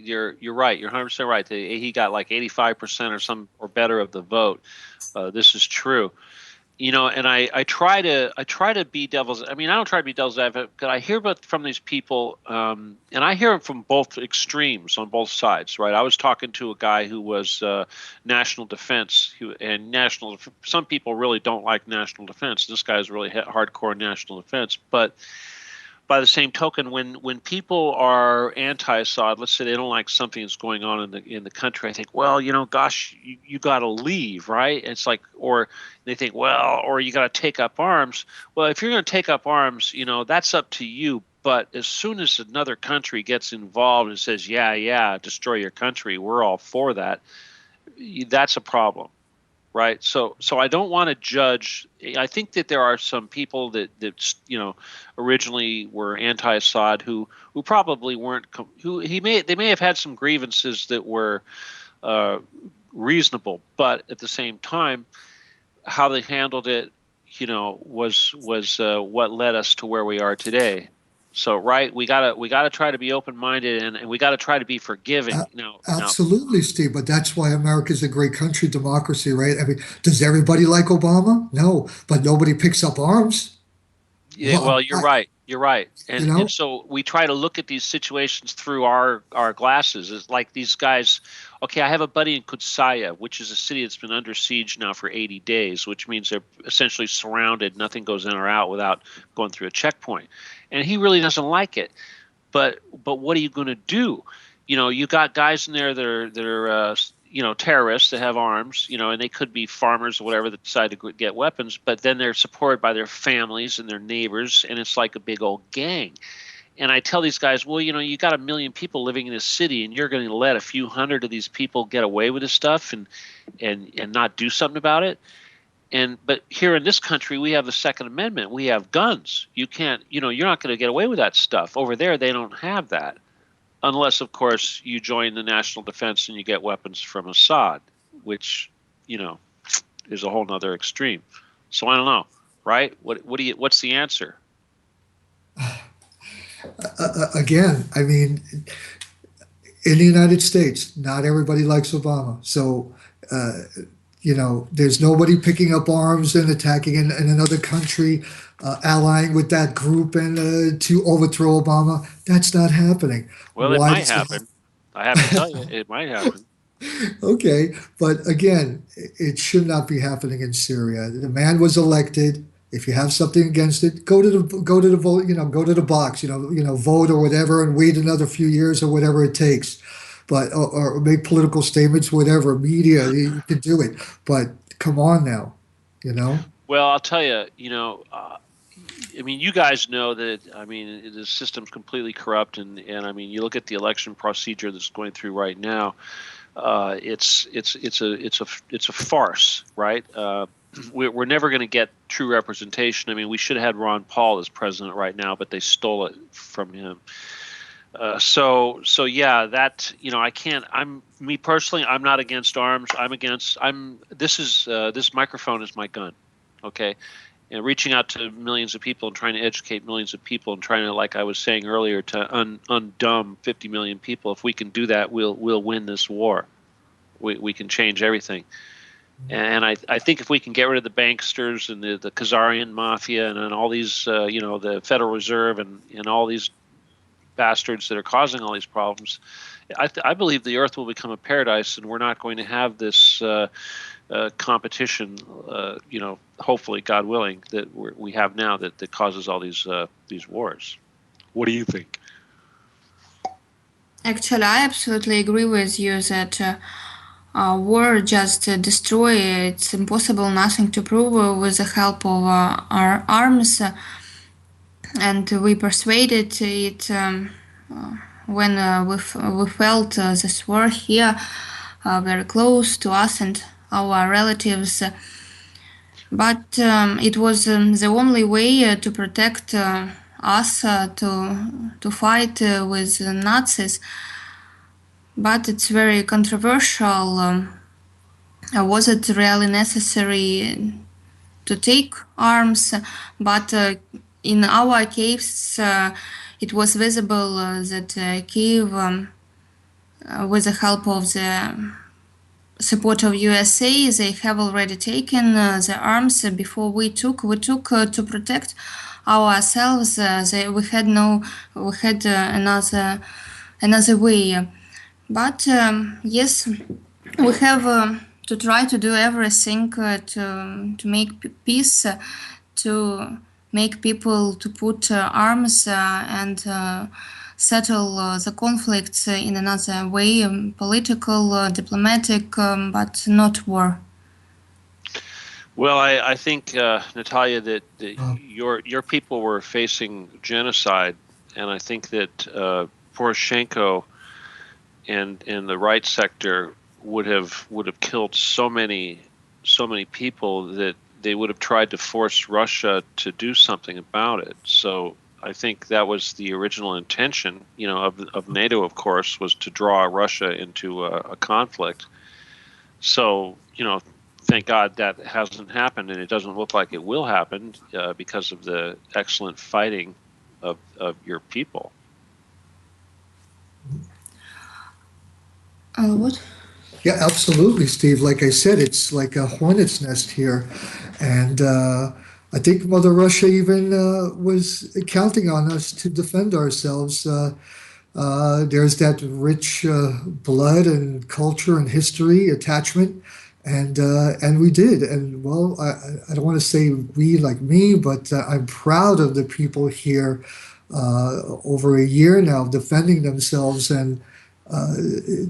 You're right. You're 100% right. He got like 85% or better of the vote. This is true. And I try to be devil's. I mean, I don't try to be devil's advocate, but I hear from these people, and I hear them from both extremes on both sides, right? I was talking to a guy who was national defense, some people really don't like national defense. This guy's really hardcore national defense, but by the same token, when people are anti-Assad, let's say they don't like something that's going on in the country, I think, well, gosh, you got to leave, right? It's like, or they think, well, or you got to take up arms. Well, if you're going to take up arms, that's up to you. But as soon as another country gets involved and says, yeah, destroy your country, we're all for that, that's a problem. Right. So I don't want to judge. I think that there are some people that originally were anti-Assad who probably weren't, they may have had some grievances that were reasonable, but at the same time, how they handled it, was what led us to where we are today. So, right, we gotta try to be open-minded, and we gotta try to be forgiving.
Absolutely, Steve. But that's why America's a great country, democracy, right? I mean, does everybody like Obama? No, but nobody picks up arms.
Yeah, well, you're right. You're right. And so we try to look at these situations through our glasses. It's like these guys. Okay, I have a buddy in Kutsaya, which is a city that's been under siege now for 80 days, which means they're essentially surrounded. Nothing goes in or out without going through a checkpoint. And he really doesn't like it. But what are you going to do? You got guys in there that are terrorists that have arms, and they could be farmers or whatever that decide to get weapons, but then they're supported by their families and their neighbors, and it's like a big old gang. And I tell these guys, well, you got 1 million people living in this city, and you're going to let a few hundred of these people get away with this stuff and not do something about it. But here in this country, we have the Second Amendment. We have guns. You can't, you're not going to get away with that stuff. Over there, they don't have that. Unless, of course, you join the national defense and you get weapons from Assad, which, is a whole nother extreme. So I don't know, right? What's the answer?
Again, I mean, in the United States, not everybody likes Obama. So, there's nobody picking up arms and attacking in another country, allying with that group and to overthrow Obama. That's not happening.
Well, it might happen. I have to tell you, it might happen.
Okay, but again, it should not be happening in Syria. The man was elected. If you have something against it, go to the vote. Go to the box. Vote or whatever, and wait another few years or whatever it takes. but or make political statements, whatever. Media, you can do it, but come on now, you know.
Well, I'll tell you, I mean, you guys know that. I mean, the system's completely corrupt, and I mean, you look at the election procedure that's going through right now. It's a farce, right? We're never going to get true representation. I mean, we should have had Ron Paul as president right now, but they stole it from him. So yeah, that, I can't. Me personally, I'm not against arms. This microphone is my gun, okay? And reaching out to millions of people and trying to educate millions of people and trying to, like I was saying earlier, to undumb 50 million people. If we can do that, we'll win this war. We can change everything. And I think if we can get rid of the banksters and the Khazarian mafia and all these, the Federal Reserve and all these bastards that are causing all these problems, I believe the earth will become a paradise, and we're not going to have this competition, hopefully, God willing, that we have now that causes all these wars. What do you think?
Actually, I absolutely agree with you that war just destroy. It's impossible nothing to prove with the help of our arms, and we persuaded it when we felt this war here very close to us and our relatives. But it was the only way to protect us to fight with Nazis. But it's very controversial. Was it really necessary to take arms? But in our case, it was visible that Kiev, with the help of the support of USA, they have already taken the arms before we took. We took to protect ourselves. We had another way. But yes, we have to try to do everything to make peace, to make people to put arms and settle the conflicts in another way, political, diplomatic, but not war.
Well, I think, Natalia, that your people were facing genocide, and I think that Poroshenko and the right sector would have killed so many people that they would have tried to force Russia to do something about it. So I think that was the original intention, of NATO, of course, was to draw Russia into a conflict. So, thank God that hasn't happened, and it doesn't look like it will happen because of the excellent fighting of your people.
What?
Yeah, absolutely, Steve. Like I said, it's like a hornet's nest here. And I think Mother Russia even was counting on us to defend ourselves. There's that rich blood and culture and history attachment. And we did. And, well, I don't want to say we like me, but I'm proud of the people here over a year now defending themselves, and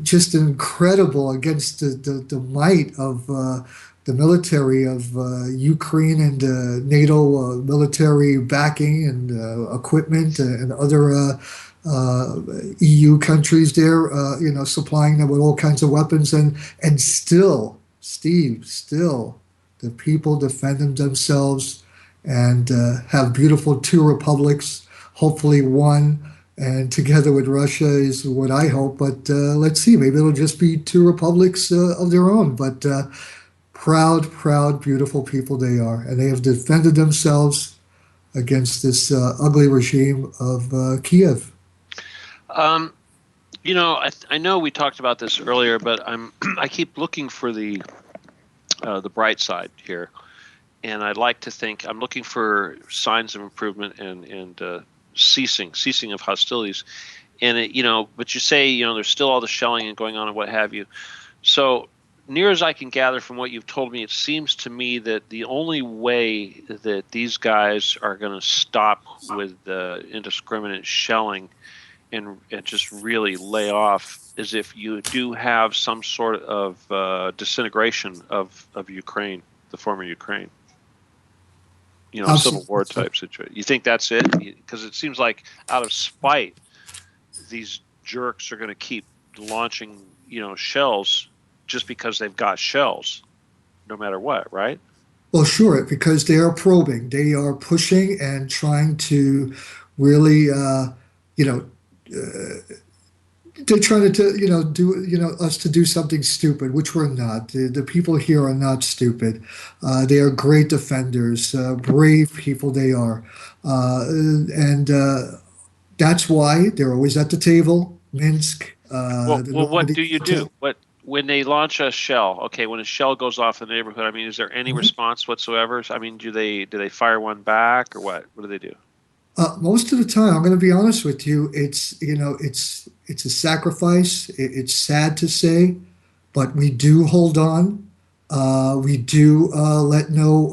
just incredible against the might of the military of Ukraine and NATO military backing and equipment and other EU countries there, supplying them with all kinds of weapons. And still, Steve, the people defend themselves and have beautiful two republics, hopefully one. And together with Russia is what I hope. But let's see, maybe it'll just be two republics of their own. But proud, beautiful people they are. And they have defended themselves against this ugly regime of Kiev.
I know we talked about this earlier, but I keep looking for the bright side here. And I'd like to think I'm looking for signs of improvement and ceasing of hostilities, and but you say there's still all the shelling and going on and what have you. So near as I can gather from what you've told me, it seems to me that the only way that these guys are going to stop with the indiscriminate shelling and just really lay off as if you do have some sort of disintegration of Ukraine, the former Ukraine. Civil war type situation. You think that's it? Because it seems like out of spite, these jerks are going to keep launching, shells just because they've got shells, no matter what, right?
Well, sure, because they are probing. They are pushing and trying to really, they're trying to, do, us to do something stupid, which we're not. The people here are not stupid. They are great defenders, brave people they are. And that's why they're always at the table, Minsk.
Well, what do you do? When they launch a shell, okay, when a shell goes off in the neighborhood, I mean, is there any response whatsoever? I mean, do they fire one back or what? What do they do?
Most of the time, I'm going to be honest with you, it's a sacrifice. It's sad to say, but we do hold on. We do let know,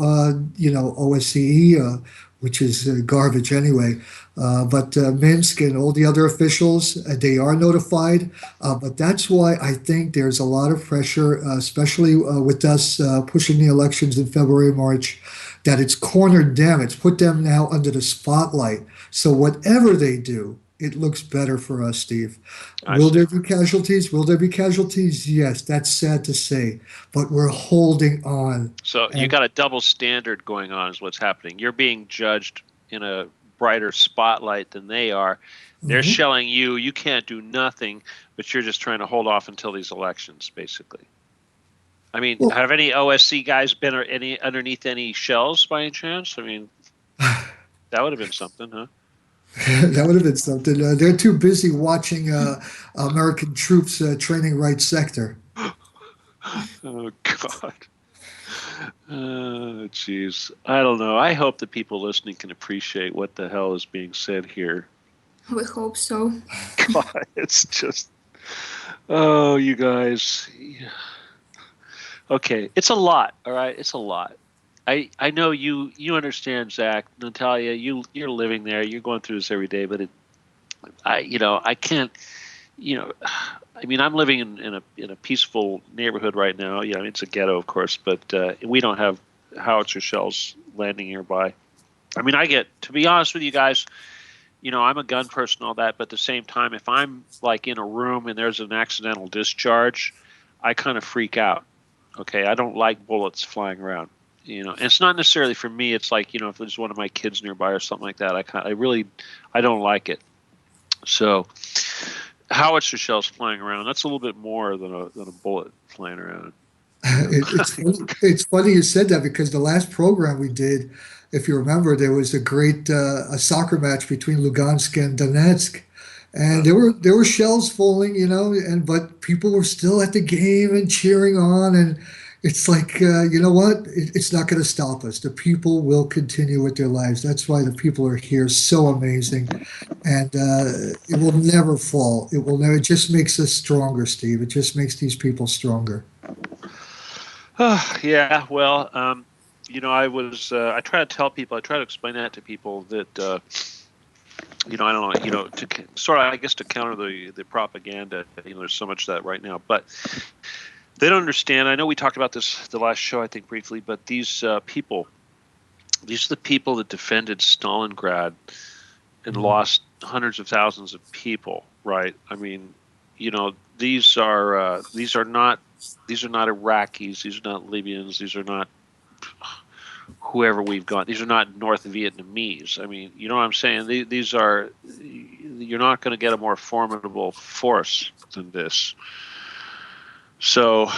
OSCE, which is garbage anyway. But Minsk and all the other officials, they are notified. But that's why I think there's a lot of pressure, especially with us pushing the elections in February, March, that it's cornered them. It's put them now under the spotlight. So whatever they do, it looks better for us, Steve. Will there be casualties? Will there be casualties? Yes, that's sad to say, but we're holding on.
So you got a double standard going on is what's happening. You're being judged in a brighter spotlight than they are. They're shelling you. You can't do nothing, but you're just trying to hold off until these elections, basically. I mean, have any OSC guys been underneath any shells by any chance? I mean, that would have been something, huh?
That would have been something. They're too busy watching American troops training right sector.
Oh, God. Oh, jeez. I don't know. I hope the people listening can appreciate what the hell is being said here.
We hope so.
God, it's just... Oh, you guys... Okay, it's a lot, all right? It's a lot. I know you understand, Zach, Natalia. You're living there. You're going through this every day, but I can't. I mean, I'm living in a peaceful neighborhood right now. Yeah, I mean, it's a ghetto, of course, but we don't have howitzer shells landing nearby. I mean, to be honest with you guys, I'm a gun person, all that, but at the same time, if I'm like in a room and there's an accidental discharge, I kind of freak out. Okay, I don't like bullets flying around. And it's not necessarily for me. It's like, if there's one of my kids nearby or something like that, I don't like it. So howitzer shells flying around, that's a little bit more than a bullet flying around.
It's funny you said that, because the last program we did, if you remember, there was a great a soccer match between Lugansk and Donetsk. And there were shells falling, but people were still at the game and cheering on. And it's like, you know what? It's not going to stop us. The people will continue with their lives. That's why the people are here. So amazing. And it will never fall. It will never. It just makes us stronger, Steve. It just makes these people stronger.
Yeah, well, I try to tell people, I try to explain that to people that, I don't know, to sort of, I guess, to counter the propaganda. There's so much of that right now, but they don't understand. I know we talked about this the last show, I think, briefly, but these people, these are the people that defended Stalingrad and lost hundreds of thousands of people, right? I mean, these are not Iraqis, these are not Libyans, these are not whoever we've got. These are not North Vietnamese. I mean, you know what I'm saying? These are, you're not going to get a more formidable force than this. So,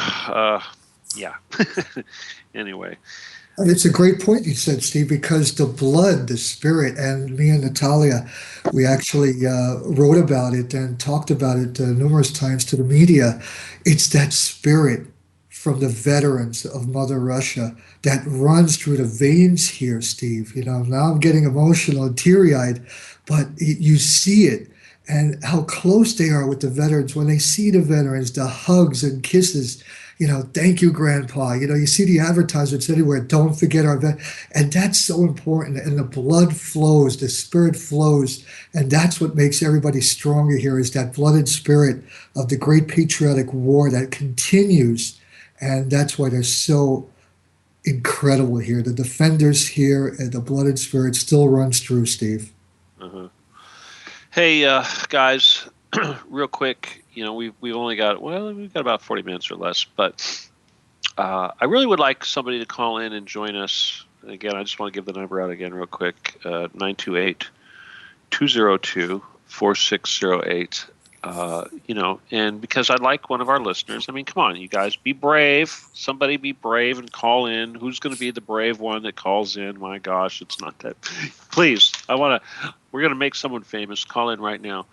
yeah. Anyway.
And it's a great point you said, Steve, because the blood, the spirit, and me and Natalia, we actually wrote about it and talked about it numerous times to the media. It's that spirit from the veterans of Mother Russia that runs through the veins here, Steve. Now I'm getting emotional and teary-eyed, but you see it, and how close they are with the veterans. When they see the veterans, the hugs and kisses, thank you, Grandpa. You see the advertisements anywhere, don't forget our vet. And that's so important. And the blood flows, the spirit flows. And that's what makes everybody stronger here is that blood and spirit of the great patriotic war that continues. And that's why they're so incredible here. The defenders here and the blood and spirit still runs through, Steve.
Uh-huh. Hey, guys, real quick, we've only got, we've got about 40 minutes or less, but I really would like somebody to call in and join us. Again, I just want to give the number out again real quick, 928-202-4608. And because I'd like one of our listeners, I mean, come on, you guys, be brave. Somebody be brave and call in. Who's going to be the brave one that calls in? My gosh, it's not that. Please, we're going to make someone famous. Call in right now.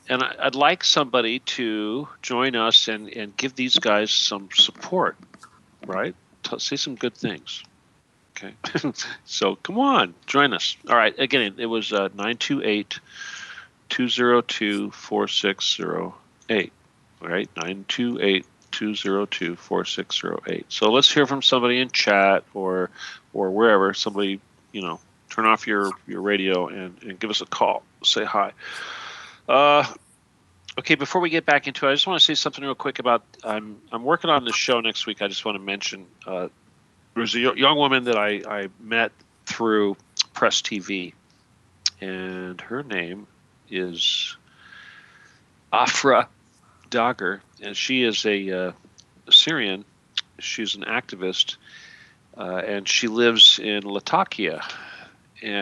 And I'd like somebody to join us and give these guys some support, right? Say some good things. Okay. So come on, join us. All right. Again, it was 928-202-4608. All right. 928-202-4608. So let's hear from somebody in chat or wherever. Somebody, turn off your radio and give us a call. Say hi. Okay, before we get back into it, I just want to say something real quick about I'm working on this show next week. I just want to mention there's a young woman that I met through Press TV, and her name is Afra Dagher, and she is a Syrian. She's an activist, and she lives in Latakia,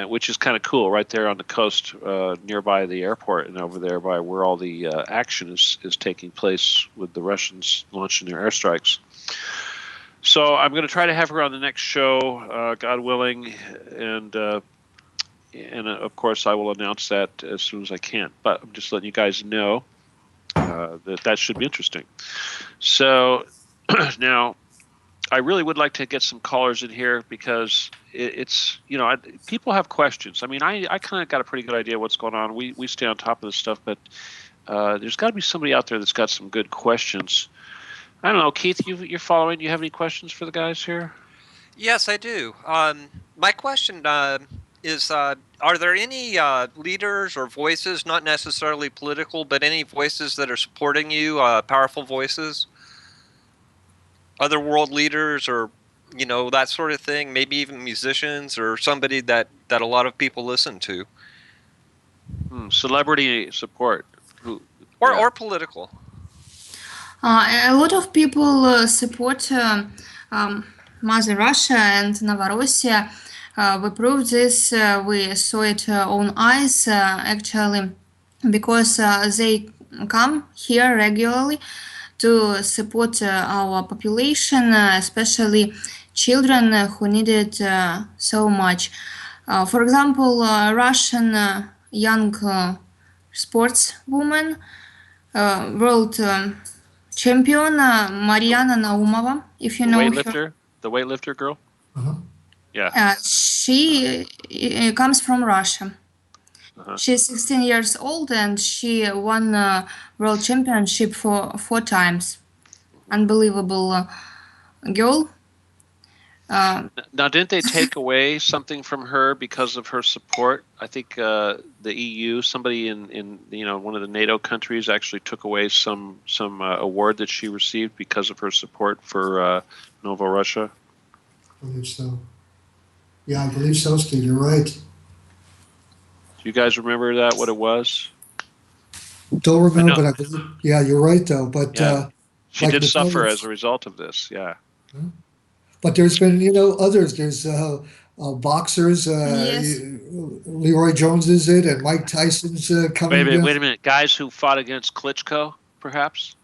which is kind of cool, right there on the coast, nearby the airport, and over there by where all the action is taking place with the Russians launching their airstrikes. So I'm going to try to have her on the next show, God willing, and of course I will announce that as soon as I can. But I'm just letting you guys know that should be interesting. So now, I really would like to get some callers in here because it's people have questions. I mean, I kind of got a pretty good idea what's going on. We stay on top of this stuff, but there's got to be somebody out there that's got some good questions. I don't know, Keith, you're following. Do you have any questions for the guys here?
Yes, I do. My question is, are there any leaders or voices, not necessarily political, but any voices that are supporting you, powerful voices? Other world leaders or, that sort of thing, maybe even musicians or somebody that a lot of people listen to.
Celebrity support.
Or political.
A lot of people support Mother Russia and Novorussia. We proved this, we saw it on eyes actually, because they come here regularly to support our population, especially children who need it so much. For example, Russian young sportswoman, world champion Mariana Naumova, if you know her.
The weightlifter girl?
Uh-huh.
Yeah.
She comes from Russia.
Uh-huh.
She's 16 years old and she won world championship for 4 times. Unbelievable girl.
Now, didn't they take away something from her because of her support? I think the EU, somebody in one of the NATO countries, actually took away some award that she received because of her support for NOVORUSSIA.
I believe so. Yeah, I believe so, Steve. You're right.
Do you guys remember that? What it was?
Don't remember, but I believe. Yeah, you're right, though. But
yeah. She did suffer as a result of this. Yeah.
But there's been, others. There's boxers.
Yes.
Leroy Jones is it, and Mike Tyson's coming.
Wait a minute. Guys who fought against Klitschko, perhaps?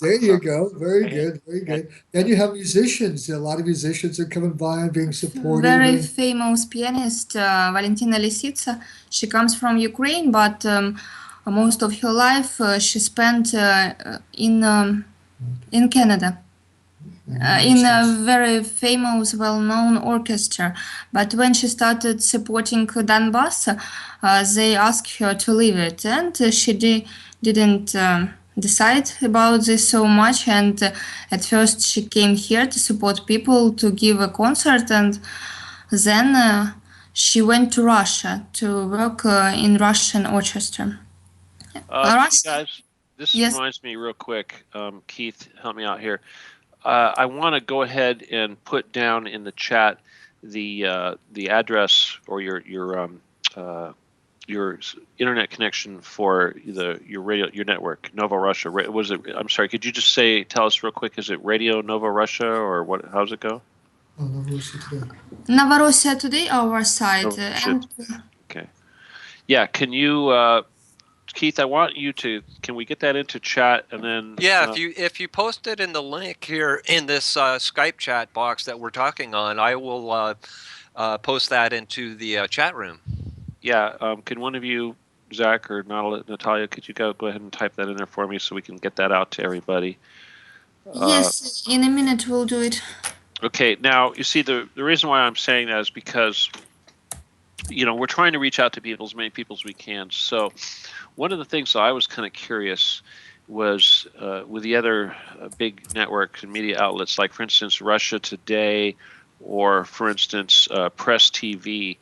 There you go. Very good. Very good. Then you have musicians. A lot of musicians are coming by and being supported.
Very famous pianist Valentina Lisitsa. She comes from Ukraine, but most of her life she spent in Canada. In a very famous, well-known orchestra. But when she started supporting Donbass, they asked her to leave it, and she didn't decide about this so much. And at first she came here to support people, to give a concert, and then she went to Russia to work in Russian orchestra.
You
Russia,
guys, this
yes.
reminds me real quick. Keith, help me out here. I want to go ahead and put down in the chat the address or your internet connection for your network, Novorussia. Was it? I'm sorry. Could you just tell us real quick? Is it Radio Novorussia or what? How's it go?
Novorussia Today, our site.
Okay. Yeah. Can you, Keith? I want you to. Can we get that into chat and then?
Yeah. If you post it in the link here in this Skype chat box that we're talking on, I will post that into the chat room.
Yeah. Can one of you, Zach or Natalia, could you go ahead and type that in there for me so we can get that out to everybody?
Yes, in a minute we'll do it.
Okay. Now, you see, the reason why I'm saying that is because, we're trying to reach out to as many people as we can. So one of the things that I was kind of curious was with the other big networks and media outlets, like, for instance, Russia Today or, for instance, Press TV,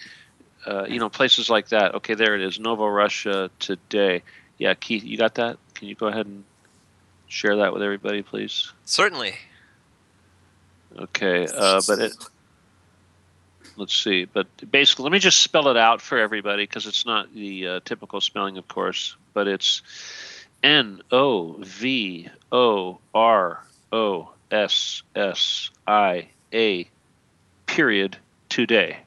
places like that. Okay, there it is, Novorussia Today. Yeah, Keith, you got that? Can you go ahead and share that with everybody, please?
Certainly.
Okay, let's see. But basically, let me just spell it out for everybody because it's not the typical spelling, of course. But it's NOVORUSSIA period today.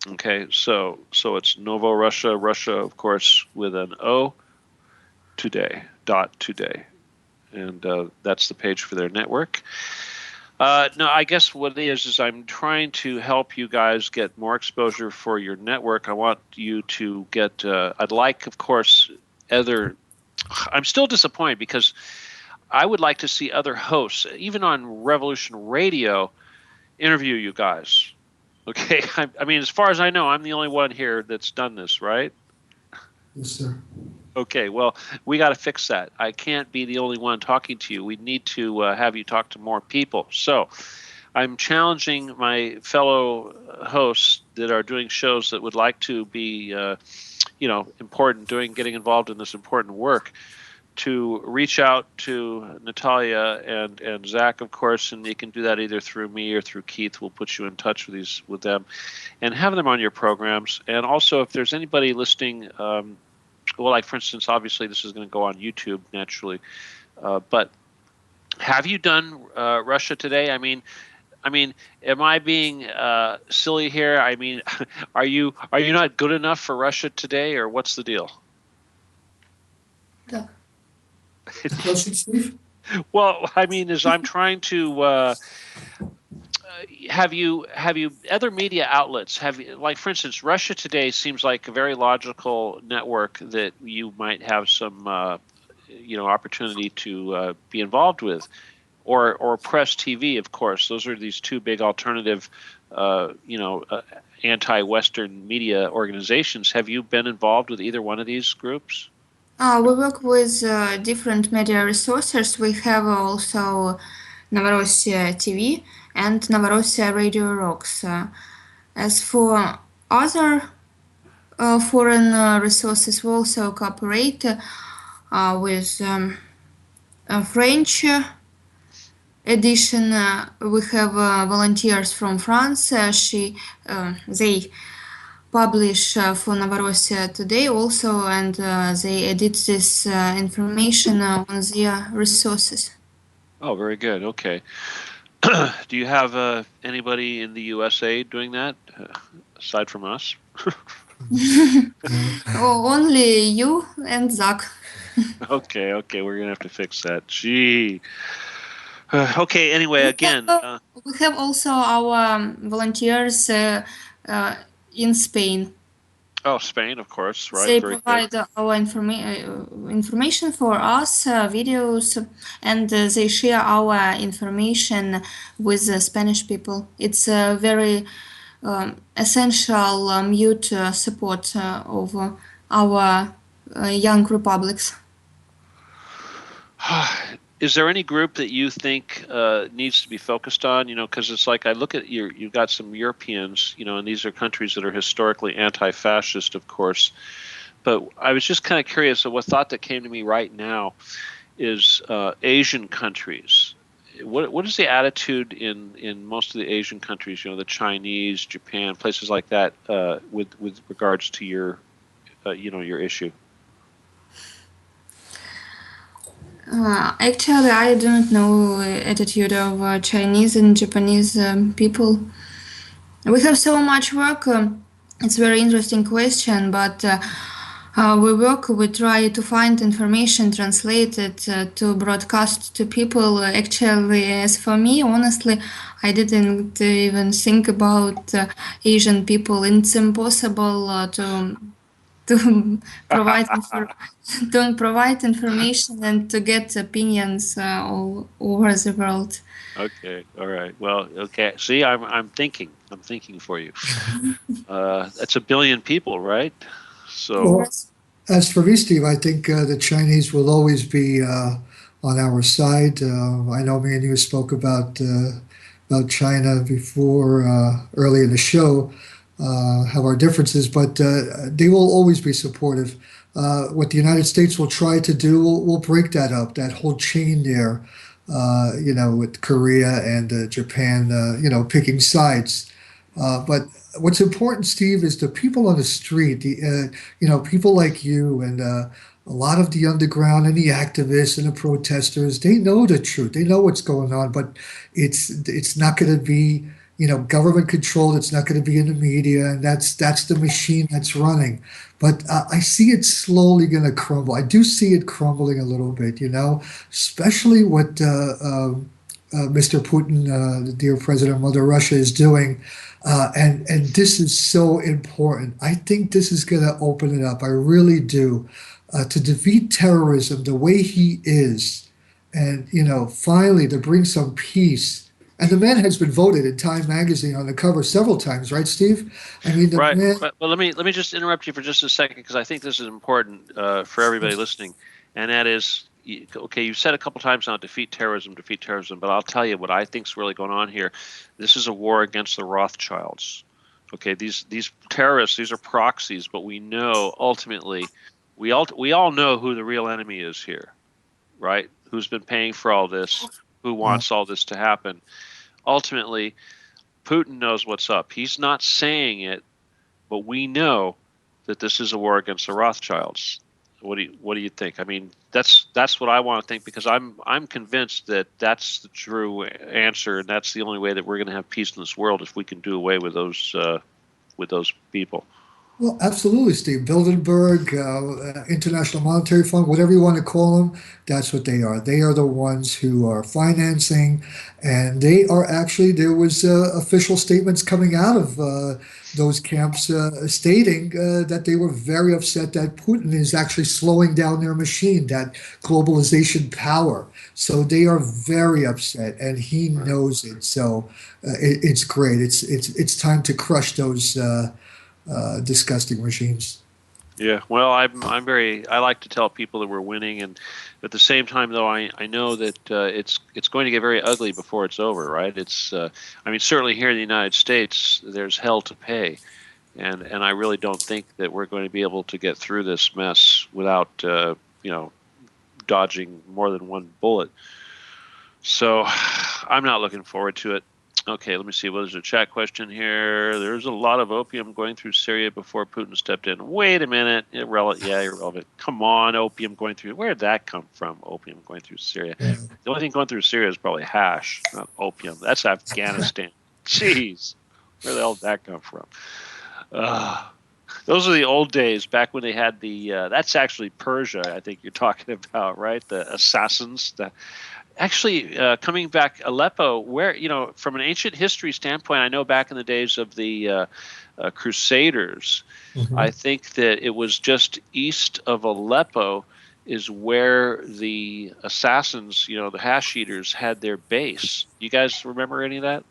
Okay, so it's Novorussia, Russia, of course, with an O, today, and that's the page for their network. No, I guess what it is I'm trying to help you guys get more exposure for your network. I want you to get, I'd like, of course, I'm still disappointed because I would like to see other hosts, even on Revolution Radio, interview you guys. Okay, I mean, as far as I know, I'm the only one here that's done this, right?
Yes, sir.
Okay, well, we got to fix that. I can't be the only one talking to you. We need to have you talk to more people. So I'm challenging my fellow hosts that are doing shows that would like to be, important, getting involved in this important work, to reach out to Natalia and Zach, of course, and you can do that either through me or through Keith. We'll put you in touch with them and have them on your programs. And also, if there's anybody listening, like, for instance, obviously this is going to go on YouTube naturally, but have you done Russia Today? I mean, am I being silly here? I mean, are you not good enough for Russia Today, or what's the deal?
Yeah. Question, Steve?
Well, I mean, as I'm trying to have you other media outlets, like, for instance, Russia Today seems like a very logical network that you might have some opportunity to be involved with, or Press TV, of course. Those are these two big alternative anti-Western media organizations. Have you been involved with either one of these groups?
We work with different media resources. We have also Novorussia TV and Novorussia Radio Rocks. As for other foreign resources, we also cooperate with a French edition. We have volunteers from France. They publish for Novorussia Today also, and they edit this information on their resources.
Oh, very good. Okay. Do you have anybody in the USA doing that aside from us?
Only you and Zach.
Okay, we're gonna have to fix that. Gee. Okay. Anyway, again,
we have also our volunteers in Spain.
Oh, Spain, of course, right?
They
Very
provide
good.
our information for us, videos, and they share our information with Spanish people. It's a very essential mute support of our young republics.
Is there any group that you think needs to be focused on? Because it's like I look at you've got some Europeans, and these are countries that are historically anti-fascist, of course. But I was just kind of curious. So what thought that came to me right now is Asian countries. What is the attitude in most of the Asian countries? The Chinese, Japan, places like that, with regards to your your issue.
Actually, I don't know attitude of Chinese and Japanese people. We have so much work. It's a very interesting question, but we try to find information, translate it to broadcast to people. Actually, as for me, honestly, I didn't even think about Asian people. It's impossible to provide provide information and to get opinions all over the world.
Okay. All right. Well, okay. See, I'm thinking for you. That's 1 billion people, right? So.
Well, as for me, Steve, I think the Chinese will always be on our side. I know me and you spoke about China before early in the show, have our differences, but they will always be supportive. What the United States will try to do, we'll break that up, that whole chain there, with Korea and Japan, picking sides. But what's important, Steve, is the people on the street, people like you and a lot of the underground and the activists and the protesters. They know the truth. They know what's going on, but it's not going to be, government controlled. It's not going to be in the media, and that's the machine that's running. But I see it slowly going to crumble. I do see it crumbling a little bit, especially what Mr. Putin, the dear president of Mother Russia, is doing. And this is so important. I think this is going to open it up. I really do. To defeat terrorism the way he is, and finally to bring some peace. And the man has been voted in Time magazine on the cover several times, right, Steve? I mean,
right.
Man...
Well, let me just interrupt you for just a second, because I think this is important for everybody listening, and that is, okay, you've said a couple times now, defeat terrorism, but I'll tell you what I think is really going on here. This is a war against the Rothschilds. Okay, these terrorists, these are proxies, but we know ultimately, we all know who the real enemy is here, right? Who's been paying for all this, who wants all this to happen. Ultimately, Putin knows what's up. He's not saying it, but we know that this is a war against the Rothschilds. What do you think? I mean, that's what I want to think, because I'm convinced that that's the true answer, and that's the only way that we're going to have peace in this world, if we can do away with those people.
Well, absolutely, Steve. Bilderberg, International Monetary Fund, whatever you want to call them, that's what they are. They are the ones who are financing, and they are actually, there was official statements coming out of those camps stating that they were very upset that Putin is actually slowing down their machine, that globalization power. So they are very upset, and he knows it. So it's great. It's time to crush those disgusting machines.
Yeah, well, I like to tell people that we're winning, and at the same time, though, I know that it's going to get very ugly before it's over, right? It's I mean, certainly here in the United States, there's hell to pay, and I really don't think that we're going to be able to get through this mess without dodging more than one bullet. So I'm not looking forward to it. Okay, let me see. Well, there's a chat question here. There's a lot of opium going through Syria before Putin stepped in. Wait a minute. Irrelevant. Come on, opium going through. Where did that come from, opium going through Syria? The only thing going through Syria is probably hash, not opium. That's Afghanistan. Jeez. Where the hell did that come from? Those are the old days, back when they had the that's actually Persia, I think you're talking about, right? The assassins, Actually, coming back, Aleppo, where, from an ancient history standpoint, I know back in the days of the Crusaders, I think that it was just east of Aleppo is where the assassins, the hash eaters, had their base. You guys remember any of that?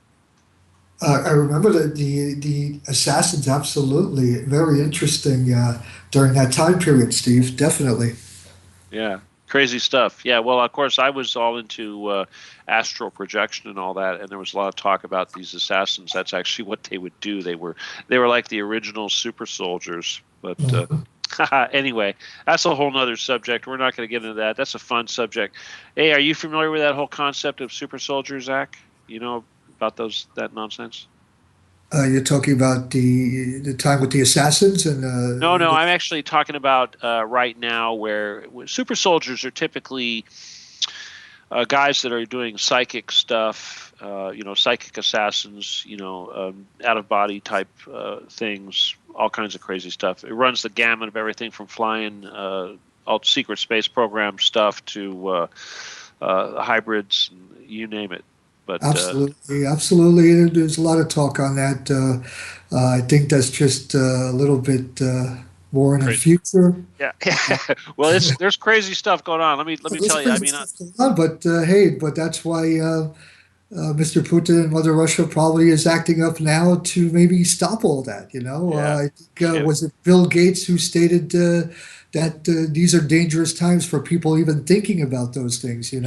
I remember the assassins, absolutely. Very interesting during that time period, Steve, definitely.
Yeah. Crazy stuff. Yeah, well, of course, I was all into astral projection and all that, and there was a lot of talk about these assassins. That's actually what they would do. They were like the original super soldiers. But anyway, that's a whole nother subject. We're not going to get into that. That's a fun subject. Hey, are you familiar with that whole concept of super soldiers, Zach? You know about that nonsense?
You're talking about the time with the assassins and
No, I'm actually talking about right now, where super soldiers are typically guys that are doing psychic stuff, psychic assassins, out of body type things, all kinds of crazy stuff. It runs the gamut of everything from flying all secret space program stuff to hybrids, you name it. But
absolutely. There's a lot of talk on that. I think that's just a little bit more in the future.
Yeah. Well, there's crazy stuff going on. Let me tell you. I mean,
but that's why Mr. Putin and Mother Russia probably is acting up now to maybe stop all that. I think was it Bill Gates who stated that these are dangerous times for people even thinking about those things. And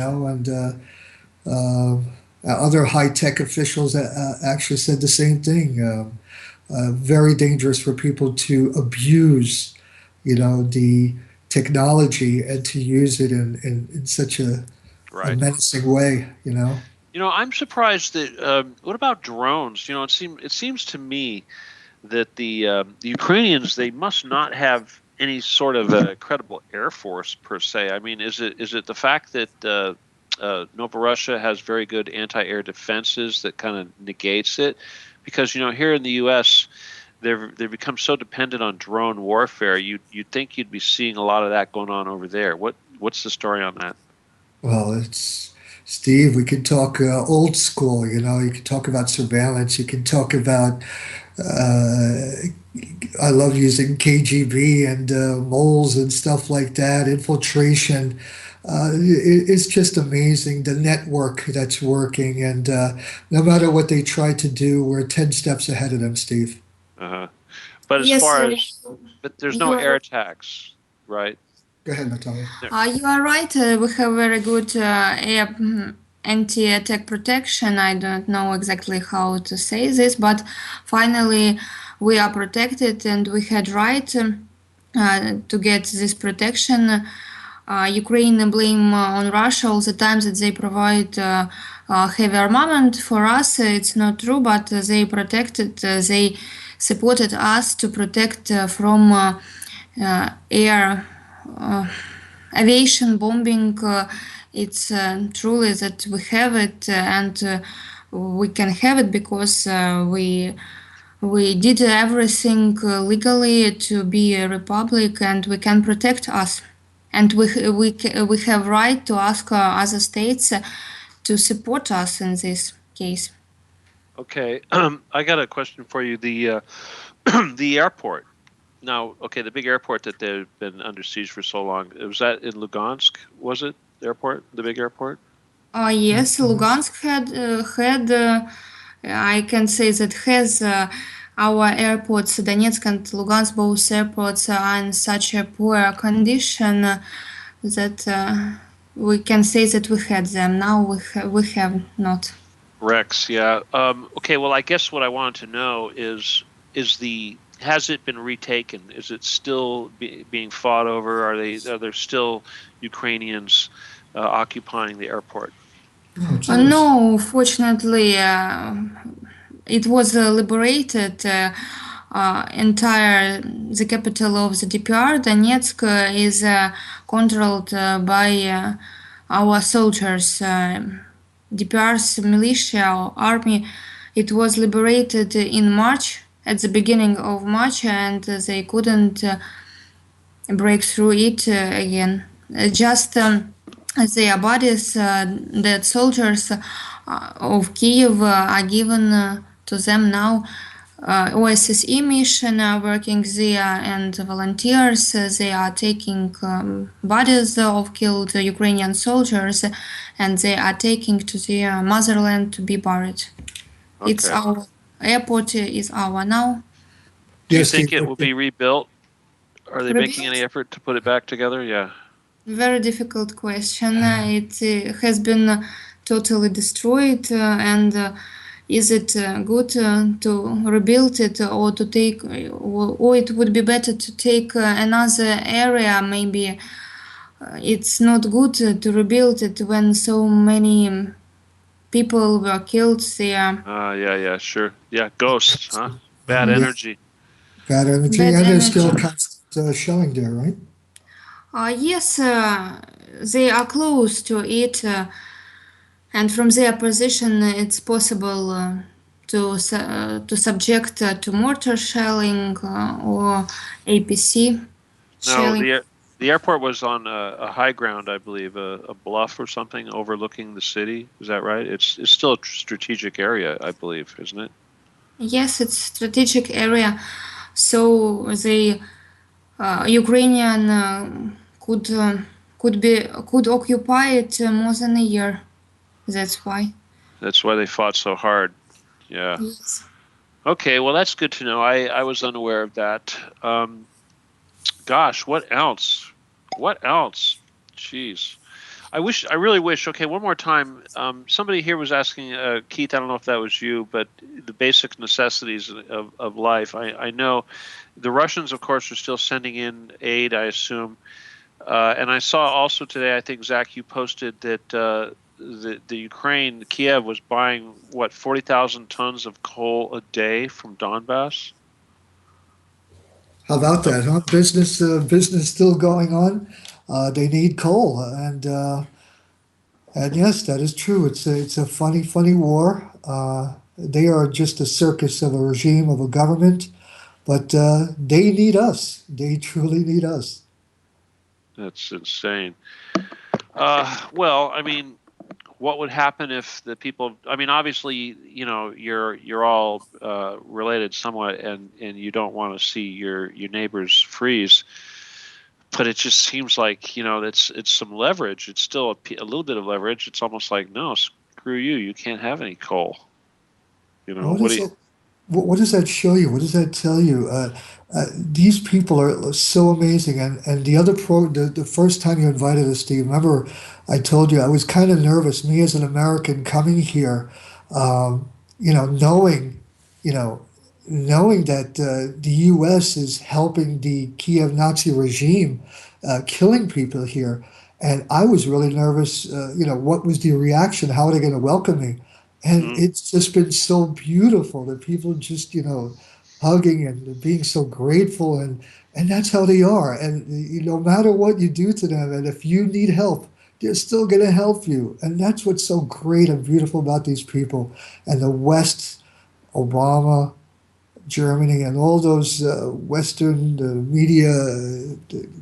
other high-tech officials actually said the same thing. Very dangerous for people to abuse, the technology and to use it in such a menacing way.
I'm surprised that. What about drones? It seems to me that the Ukrainians, they must not have any sort of a credible air force per se. I mean, is it the fact that Novorussia has very good anti-air defenses that kind of negates it? Because here in the U.S., they've become so dependent on drone warfare. You'd think you'd be seeing a lot of that going on over there. What's the story on that?
Well, it's Steve. We could talk old school. You can talk about surveillance. You can talk about. I love using KGB and moles and stuff like that. Infiltration. It's just amazing, the network that's working, and no matter what they try to do, we're 10 steps ahead of them, Steve.
But but there's no air attacks, right?
Go ahead, Natalia.
You are right. We have very good air anti-attack protection. I don't know exactly how to say this, but finally we are protected, and we had right to get this protection. Ukraine blame on Russia all the time that they provide heavy armament. For us, it's not true, but they they supported us to protect from air aviation bombing. It's truly that we have it, and we can have it because we did everything legally to be a republic, and we can protect us. And we have right to ask other states to support us in this case.
Okay, I got a question for you. The the airport. Now, okay, the big airport that they've been under siege for so long. Was that in Lugansk? Was it the airport, the big airport?
Yes, Lugansk had. I can say that has. Our airports, Donetsk and Lugansk, both airports are in such a poor condition that we can say that we had them. Now we have not.
Rex, yeah. Okay, well, I guess what I wanted to know is has it been retaken? Is it still being fought over? Are there still Ukrainians occupying the airport?
No, fortunately. It was liberated. The capital of the DPR, Donetsk, is controlled by our soldiers. DPR's militia or army. It was liberated in March, at the beginning of March, and they couldn't break through it again. Just their bodies, dead soldiers of Kiev, are given to them now. OSSE mission are working there, and volunteers, they are taking bodies of killed Ukrainian soldiers, and they are taking to their motherland to be buried. Okay. It's our airport is our now.
Do you think it will be rebuilt? Are they making any effort to put it back together? Yeah.
Very difficult question. It has been totally destroyed, and is it good to rebuild it, or to take, or it would be better to take another area? Maybe it's not good to rebuild it when so many people were killed there.
Yeah, sure. Yeah, ghosts, huh? Bad
Yeah,
energy.
bad energy,
Bad
and there's still
energy.
constant showing there, right?
Yes, they are close to it, and from their position, it's possible to subject to mortar shelling or APC
No,
shelling.
the airport was on a high ground, I believe, a bluff or something overlooking the city. Is that right? It's still a strategic area, I believe, isn't it?
Yes, it's strategic area, so the Ukrainian could occupy it more than a year. That's why.
That's why they fought so hard. Yeah.
Yes.
Okay, well, that's good to know. I was unaware of that. Gosh, what else? What else? Jeez. I really wish. Okay, one more time. Somebody here was asking, Keith, I don't know if that was you, but the basic necessities of life. I know the Russians, of course, are still sending in aid, I assume. And I saw also today, I think, Zach, you posted that the Ukraine, Kiev, was buying, 40,000 tons of coal a day from Donbass?
How about that, huh? Business still going on. They need coal, and yes, that is true. It's a funny war. They are just a circus of a regime, of a government, but they need us. They truly need us.
That's insane. Well, I mean, what would happen if the people? I mean, obviously, you're all related somewhat, and you don't want to see your neighbors freeze. But it just seems like it's some leverage. It's still a little bit of leverage. It's almost like, no, screw you. You can't have any coal.
What
What do
is
you?
it? What does that show you? What does that tell you? These people are so amazing. And the first time you invited us, Steve, remember I told you I was kind of nervous, me as an American coming here, um, you know, knowing, you know, knowing that the U.S. is helping the Kiev Nazi regime, killing people here. And I was really nervous, what was the reaction? How are they going to welcome me? And
Mm,
it's just been so beautiful that people just, hugging and being so grateful, and that's how they are. And no matter what you do to them, and if you need help, they're still going to help you. And that's what's so great and beautiful about these people. And the West, Obama, Germany, and all those Western media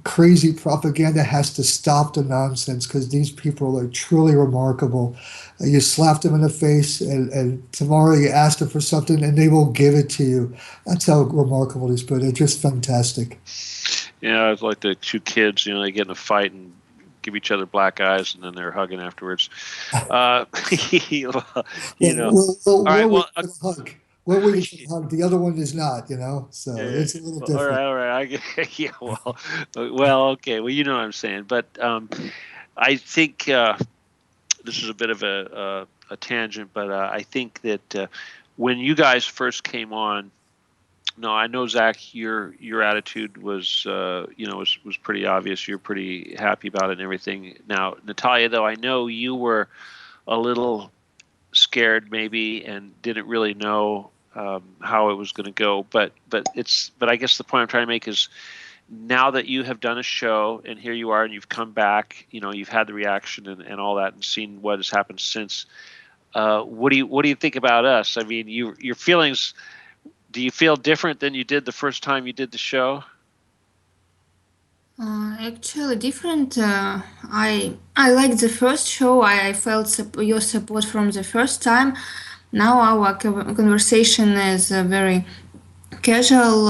crazy propaganda has to stop the nonsense, because these people are truly remarkable. You slap them in the face, and tomorrow you ask them for something, and they will give it to you. That's how remarkable these people are. They're just fantastic.
yeah, it's like the two kids. They get in a fight and give each other black eyes, and then they're hugging afterwards. Uh,
We're
All right.
waiting
Well,
for the hug. We're waiting for the hug. The other one is not, so
yeah.
it's a little
All right,
different.
all right. Yeah. Okay. Well, you know what I'm saying, but I think this is a bit of a tangent, but I think that when you guys first came on, no, I know, Zach, your attitude was was pretty obvious. You're pretty happy about it and everything. Now, Natalia, though, I know you were a little scared maybe and didn't really know how it was going to go. But I guess the point I'm trying to make is, now that you have done a show and here you are and you've come back, you've had the reaction and all that, and seen what has happened since. What do you think about us? I mean, your feelings. Do you feel different than you did the first time you did the show?
Actually, different. I like the first show. I felt your support from the first time. Now our conversation is very casual.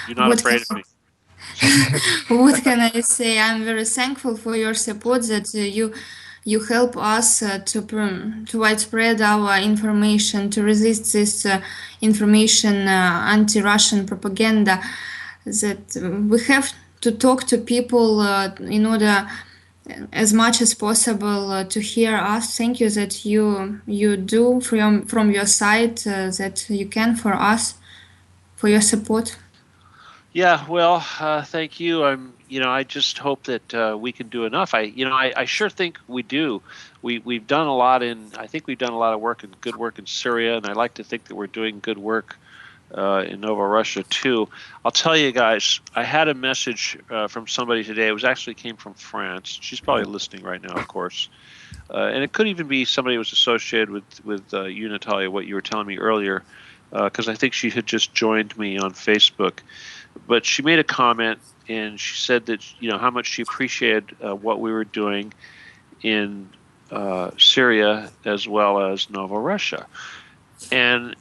You're not
What can
afraid of me.
what can I say? I'm very thankful for your support, that you help us to widespread our information, to resist this information, anti-Russian propaganda, that we have to talk to people in order as much as possible to hear us. Thank you that you do from your side that you can for us, for your support.
Yeah, well, thank you. I just hope that we can do enough. I sure think we do. We've done a lot I think we've done a lot of good work in Syria, and I like to think that we're doing good work in Novorussia too. I'll tell you guys, I had a message from somebody today. It actually came from France. She's probably listening right now, of course. And it could even be somebody who was associated with you, Natalia, what you were telling me earlier, because I think she had just joined me on Facebook. But she made a comment, and she said that how much she appreciated what we were doing in Syria as well as Novorussia, and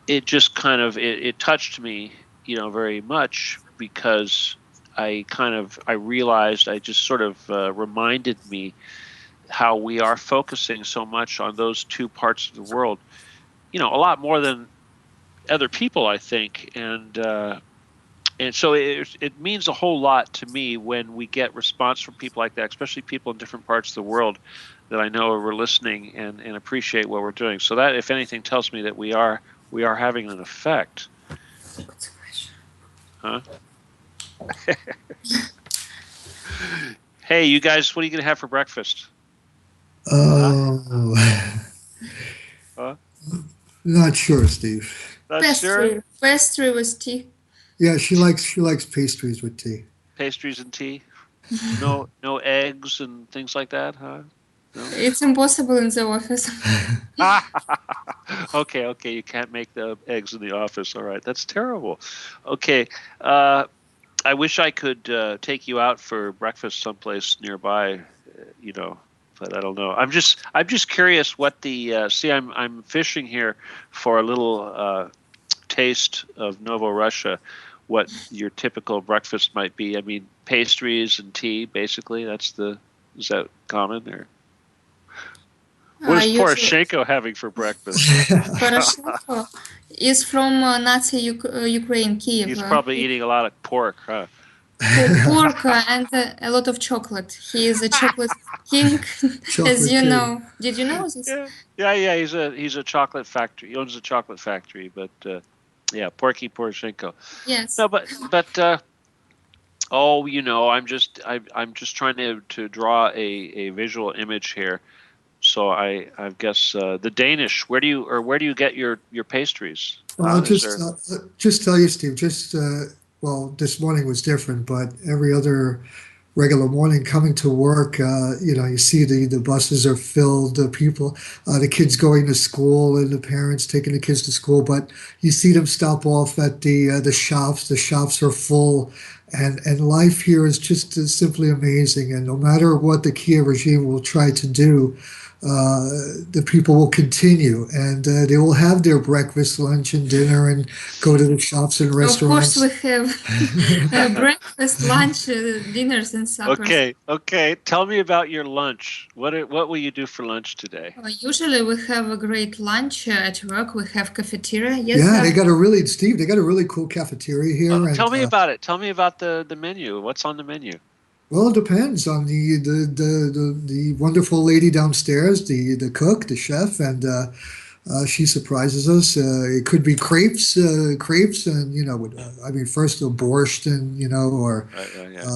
it just kind of it touched me, very much, because I realized, I just sort of reminded me how we are focusing so much on those two parts of the world, a lot more than other people, I think, and so it means a whole lot to me when we get response from people like that, especially people in different parts of the world that I know are listening and appreciate what we're doing. So that, if anything, tells me that we are having an effect. Huh? Hey, you guys, what are you going to have for breakfast?
Not sure, Steve.
Not
Pastry.
sure?
Pastry with tea.
Yeah, she likes pastries with tea.
Pastries and tea? No eggs and things like that, huh? No?
It's impossible in the office.
Okay, you can't make the eggs in the office. All right, that's terrible. Okay, I wish I could take you out for breakfast someplace nearby, but I don't know. I'm just curious what the see. I'm fishing here for a little taste of Novorussia, what your typical breakfast might be. I mean, pastries and tea, basically. Is that common, or what is Poroshenko having for breakfast?
Poroshenko is from Nazi Ukraine, Kiev.
He's probably eating a lot of pork, huh?
Pork and a lot of chocolate. He is a chocolate king, as you know. Did you know this?
Yeah. He's a chocolate factory. He owns a chocolate factory, but yeah, Porky Poroshenko.
Yes.
No, but I'm just trying to draw a visual image here. So I guess the Danish. Where do you get your pastries?
Well, I'll just tell you, Steve. Well, this morning was different, but every other regular morning coming to work, you see the buses are filled, the people, the kids going to school, and the parents taking the kids to school. But you see them stop off at the shops. The shops are full, and life here is just simply amazing. And no matter what the Kiev regime will try to do, the people will continue, and they will have their breakfast, lunch, and dinner, and go to the shops and restaurants.
Of course, we have breakfast, lunch, dinners, and suppers.
Okay. Tell me about your lunch. What will you do for lunch today?
Usually, we have a great lunch at work. We have cafeteria. Yes.
Yeah, they got a really cool cafeteria here.
Tell me about it. Tell me about the menu. What's on the menu?
Well, it depends on the wonderful lady downstairs, the cook, the chef, and she surprises us. It could be crepes, and first a borscht, and or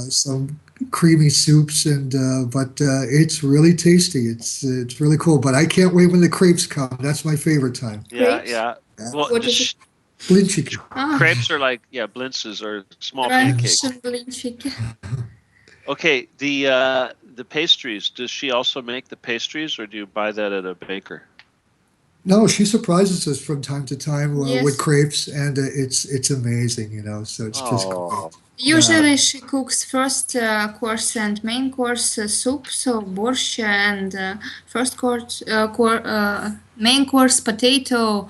some creamy soups, and but it's really tasty. It's really cool. But I can't wait when the crepes come. That's my favorite time.
Yeah. Well,
Blinchiki.
Crepes are like blintzes or small pancakes. Okay, the pastries. Does she also make the pastries, or do you buy that at a baker?
No, she surprises us from time to time with crepes, and it's amazing, So it's just cool.
Usually she cooks first course and main course soup, so borscht, and first course main course potato,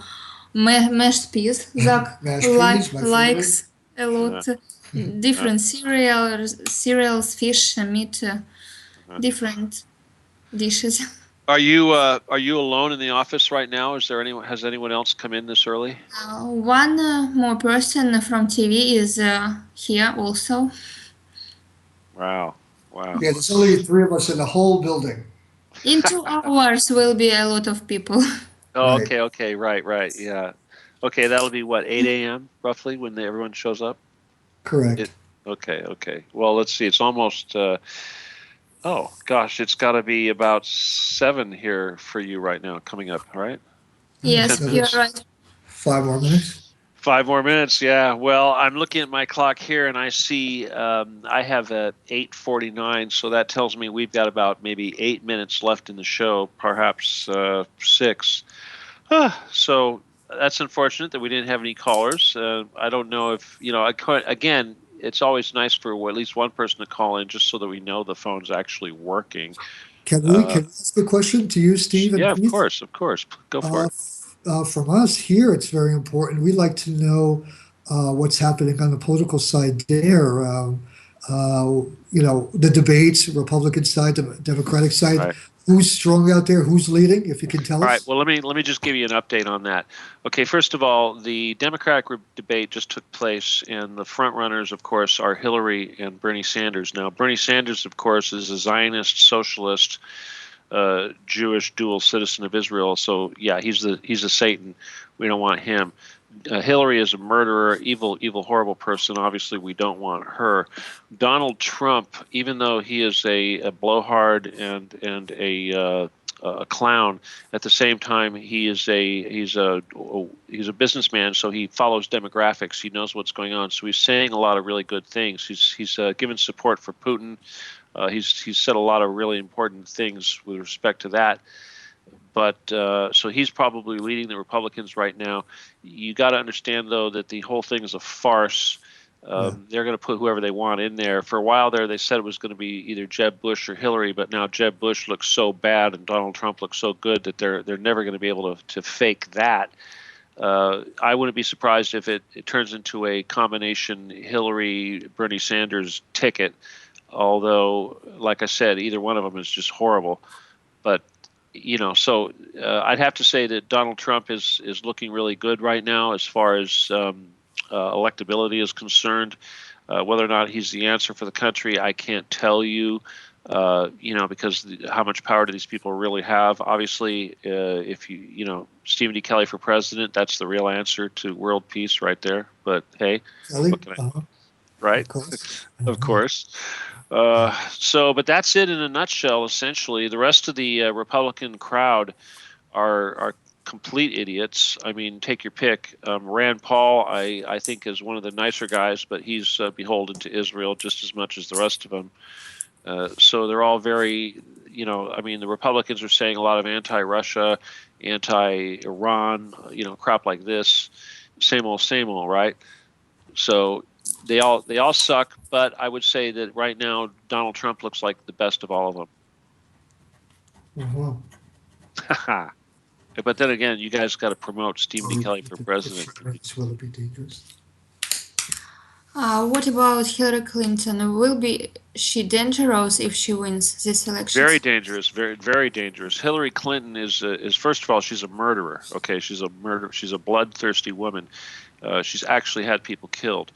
mashed peas. Zach likes a lot. Different cereals, fish, meat, different dishes.
Are you alone in the office right now? Has anyone else come in this early?
One more person from TV is here also.
Wow.
Yeah, there's only 3 of us in the whole building.
In 2 hours will be a lot of people.
Oh,
Right.
okay. Right. Yeah. Okay, that'll be what, 8 a.m. roughly when everyone shows up?
Correct.
Okay. Well, let's see. It's almost, oh, gosh, it's got to be about 7 here for you right now coming up, all right?
Yes,
So
you're
that's
right.
5 more minutes.
5 more minutes, yeah. Well, I'm looking at my clock here, and I see I have at 8:49, so that tells me we've got about maybe 8 minutes left in the show, perhaps 6. So that's unfortunate that we didn't have any callers. I don't know if, again, it's always nice for at least one person to call in just so that we know the phone's actually working.
Can we ask a question to you, Steve and
Yeah,
Keith?
of course. Go for it.
From us here, it's very important. We'd like to know what's happening on the political side there. The debates, Republican side, the Democratic side.
Right.
Who's strong out there? Who's leading? If you can tell
All
us.
right. Well, let me just give you an update on that. Okay. First of all, the Democratic debate just took place, and the front runners, of course, are Hillary and Bernie Sanders. Now, Bernie Sanders, of course, is a Zionist socialist, Jewish dual citizen of Israel. So yeah, he's a Satan. We don't want him. Hillary is a murderer, evil, horrible person. Obviously, we don't want her. Donald Trump, even though he is a blowhard and a clown, at the same time he's a businessman. So he follows demographics. He knows what's going on. So he's saying a lot of really good things. He's given support for Putin. He's said a lot of really important things with respect to that. But so he's probably leading the Republicans right now. You got to understand, though, that the whole thing is a farce. They're going to put whoever they want in there. For a while there, they said it was going to be either Jeb Bush or Hillary, but now Jeb Bush looks so bad and Donald Trump looks so good that they're never going to be able to fake that. I wouldn't be surprised if it turns into a combination Hillary-Bernie Sanders ticket, although, like I said, either one of them is just horrible. But so I'd have to say that Donald Trump is looking really good right now as far as electability is concerned. Whether or not he's the answer for the country, I can't tell you, because how much power do these people really have? Obviously, if Stephen D. Kelley for president, that's the real answer to world peace right there. But hey,
Kelly?
Right?
Of
Of
course.
course. But that's it in a nutshell, essentially. The rest of the Republican crowd are complete idiots. I mean, take your pick. Rand Paul, I think, is one of the nicer guys, but he's beholden to Israel just as much as the rest of them. So they're all very, the Republicans are saying a lot of anti-Russia, anti-Iran, crap like this. Same old, right? So they all suck, but I would say that right now Donald Trump looks like the best of all of them. But then again, you guys got to promote Stephen D. Kelley for president.
Will it be dangerous?
What about Hillary Clinton? Will she dangerous if she wins this election?
Very dangerous, very, very dangerous. Hillary Clinton is first of all, she's a murderer. Okay, she's a bloodthirsty woman. She's actually had people killed.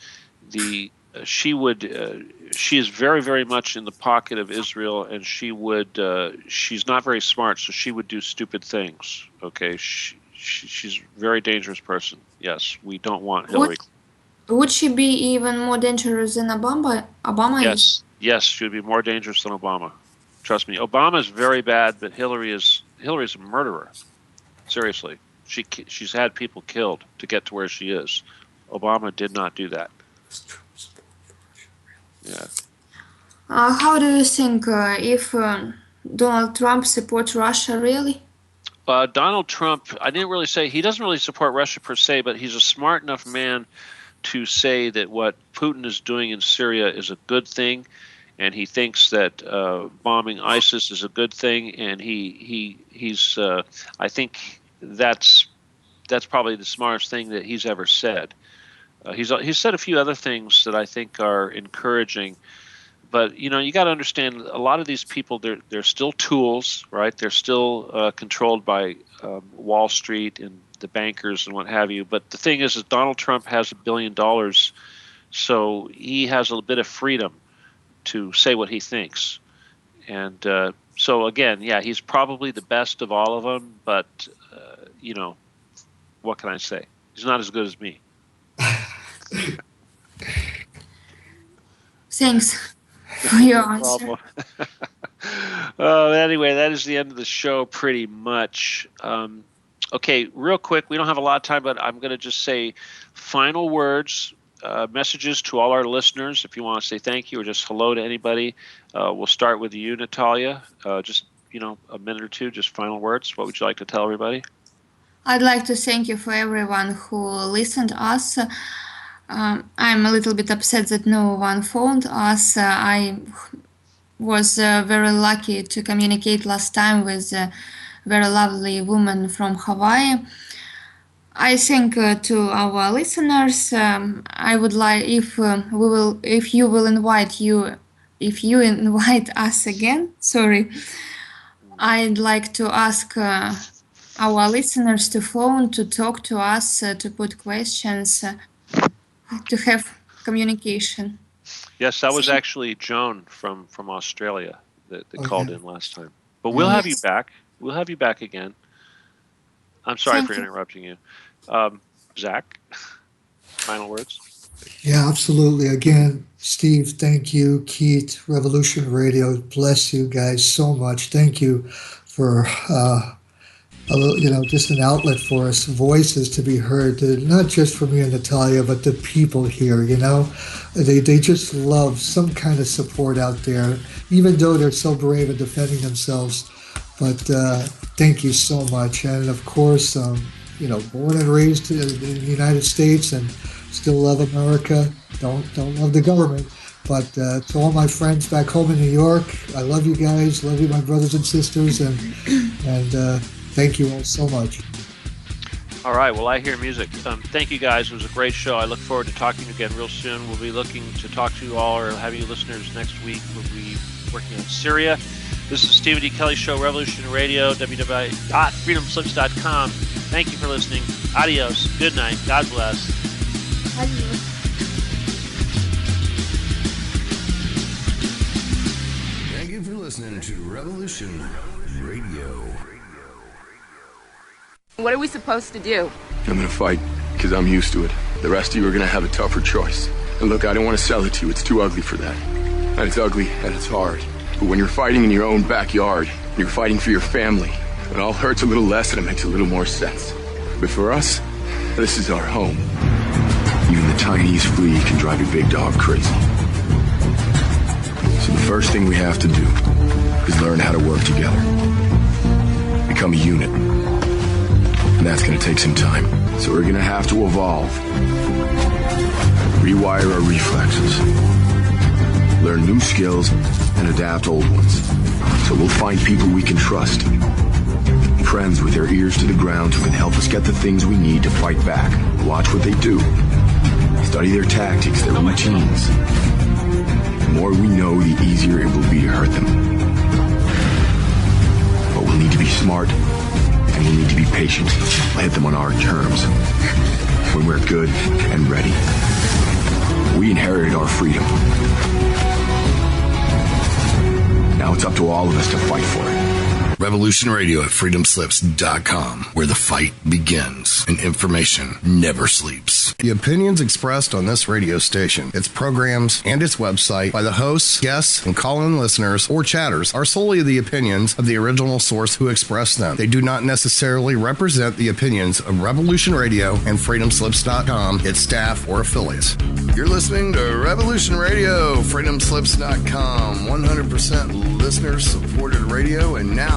She is very, very much in the pocket of Israel, and she's not very smart, so she would do stupid things. Okay, she's a very dangerous person. Yes, we don't want Hillary.
Would she be even more dangerous than Obama?
Yes, she would be more dangerous than Obama. Trust me, Obama is very bad, but Hillary's a murderer. Seriously, she's had people killed to get to where she is. Obama did not do that. Yeah.
How do you think if Donald Trump supports Russia, really?
Donald Trump, I didn't really say, he doesn't really support Russia per se, but he's a smart enough man to say that what Putin is doing in Syria is a good thing, and he thinks that bombing ISIS is a good thing, and he's I think that's probably the smartest thing that he's ever said. He's said a few other things that I think are encouraging, but you got to understand a lot of these people, they're still tools, right? They're still controlled by Wall Street and the bankers and what have you. But the thing is Donald Trump has $1 billion, so he has a bit of freedom. to say what he thinks. And so again, yeah, he's probably the best of all of them, but what can I say? He's not as good as me.
Thanks for your answer.
Anyway, that is the end of the show pretty much. Okay, real quick, we don't have a lot of time, but I'm going to just say final words, messages to all our listeners. If you want to say thank you or just hello to anybody, we'll start with you, Natalia. Just, a minute or two, just final words. What would you like to tell everybody?
I'd like to thank you for everyone who listened to us. I'm a little bit upset that no one phoned us. I was very lucky to communicate last time with a very lovely woman from Hawaii. I think to our listeners, I would like if you invite us again. Sorry, I'd like to ask our listeners to phone, to talk to us, to put questions, to have communication.
Yes, that was actually Joan from Australia that called in last time. But we'll have you back. We'll have you back again. I'm sorry for interrupting you. Zach, final words?
Yeah, absolutely. Again, Steve, thank you. Keith, Revolution Radio, bless you guys so much. Thank you for just an outlet for us, voices to be heard, not just for me and Natalia, but the people here, They just love some kind of support out there, even though they're so brave in defending themselves. But thank you so much. And of course, born and raised in the United States and still love America. Don't love the government. But to all my friends back home in New York, I love you guys. Love you, my brothers and sisters. And thank you all so much.
All right. Well, I hear music. Thank you, guys. It was a great show. I look forward to talking to you again real soon. We'll be looking to talk to you all or have you listeners next week. We'll be working on Syria. This is Stephen D. Kelley Show, Revolution Radio, www.freedomslips.com. Thank you for listening. Adios. Good night. God bless.
Adios.
Thank you for listening to Revolution Radio.
What are we supposed to do?
I'm gonna fight, because I'm used to it. The rest of you are gonna have a tougher choice. And look, I don't want to sell it to you. It's too ugly for that. And it's ugly, and it's hard. But when you're fighting in your own backyard, you're fighting for your family, it all hurts a little less and it makes a little more sense. But for us, this is our home. Even the tiniest flea can drive a big dog crazy. So the first thing we have to do is learn how to work together. Become a unit. And that's going to take some time. So we're going to have to evolve. Rewire our reflexes. Learn new skills and adapt old ones. So we'll find people we can trust. Friends with their ears to the ground who can help us get the things we need to fight back. Watch what they do. Study their tactics, their routines. The more we know, the easier it will be to hurt them. But we'll need to be smart, and we'll need to be patient. We'll hit them on our terms. When we're good and ready. We inherited our freedom. Now it's up to all of us to fight for it.
Revolution Radio at freedomslips.com, where the fight begins and information never sleeps. The opinions expressed on this radio station, its programs, and its website by the hosts, guests, and call-in listeners or chatters are solely the opinions of the original source who expressed them. They do not necessarily represent the opinions of Revolution Radio and freedomslips.com, its staff, or affiliates. You're listening to Revolution Radio, freedomslips.com, 100% listener-supported radio, and now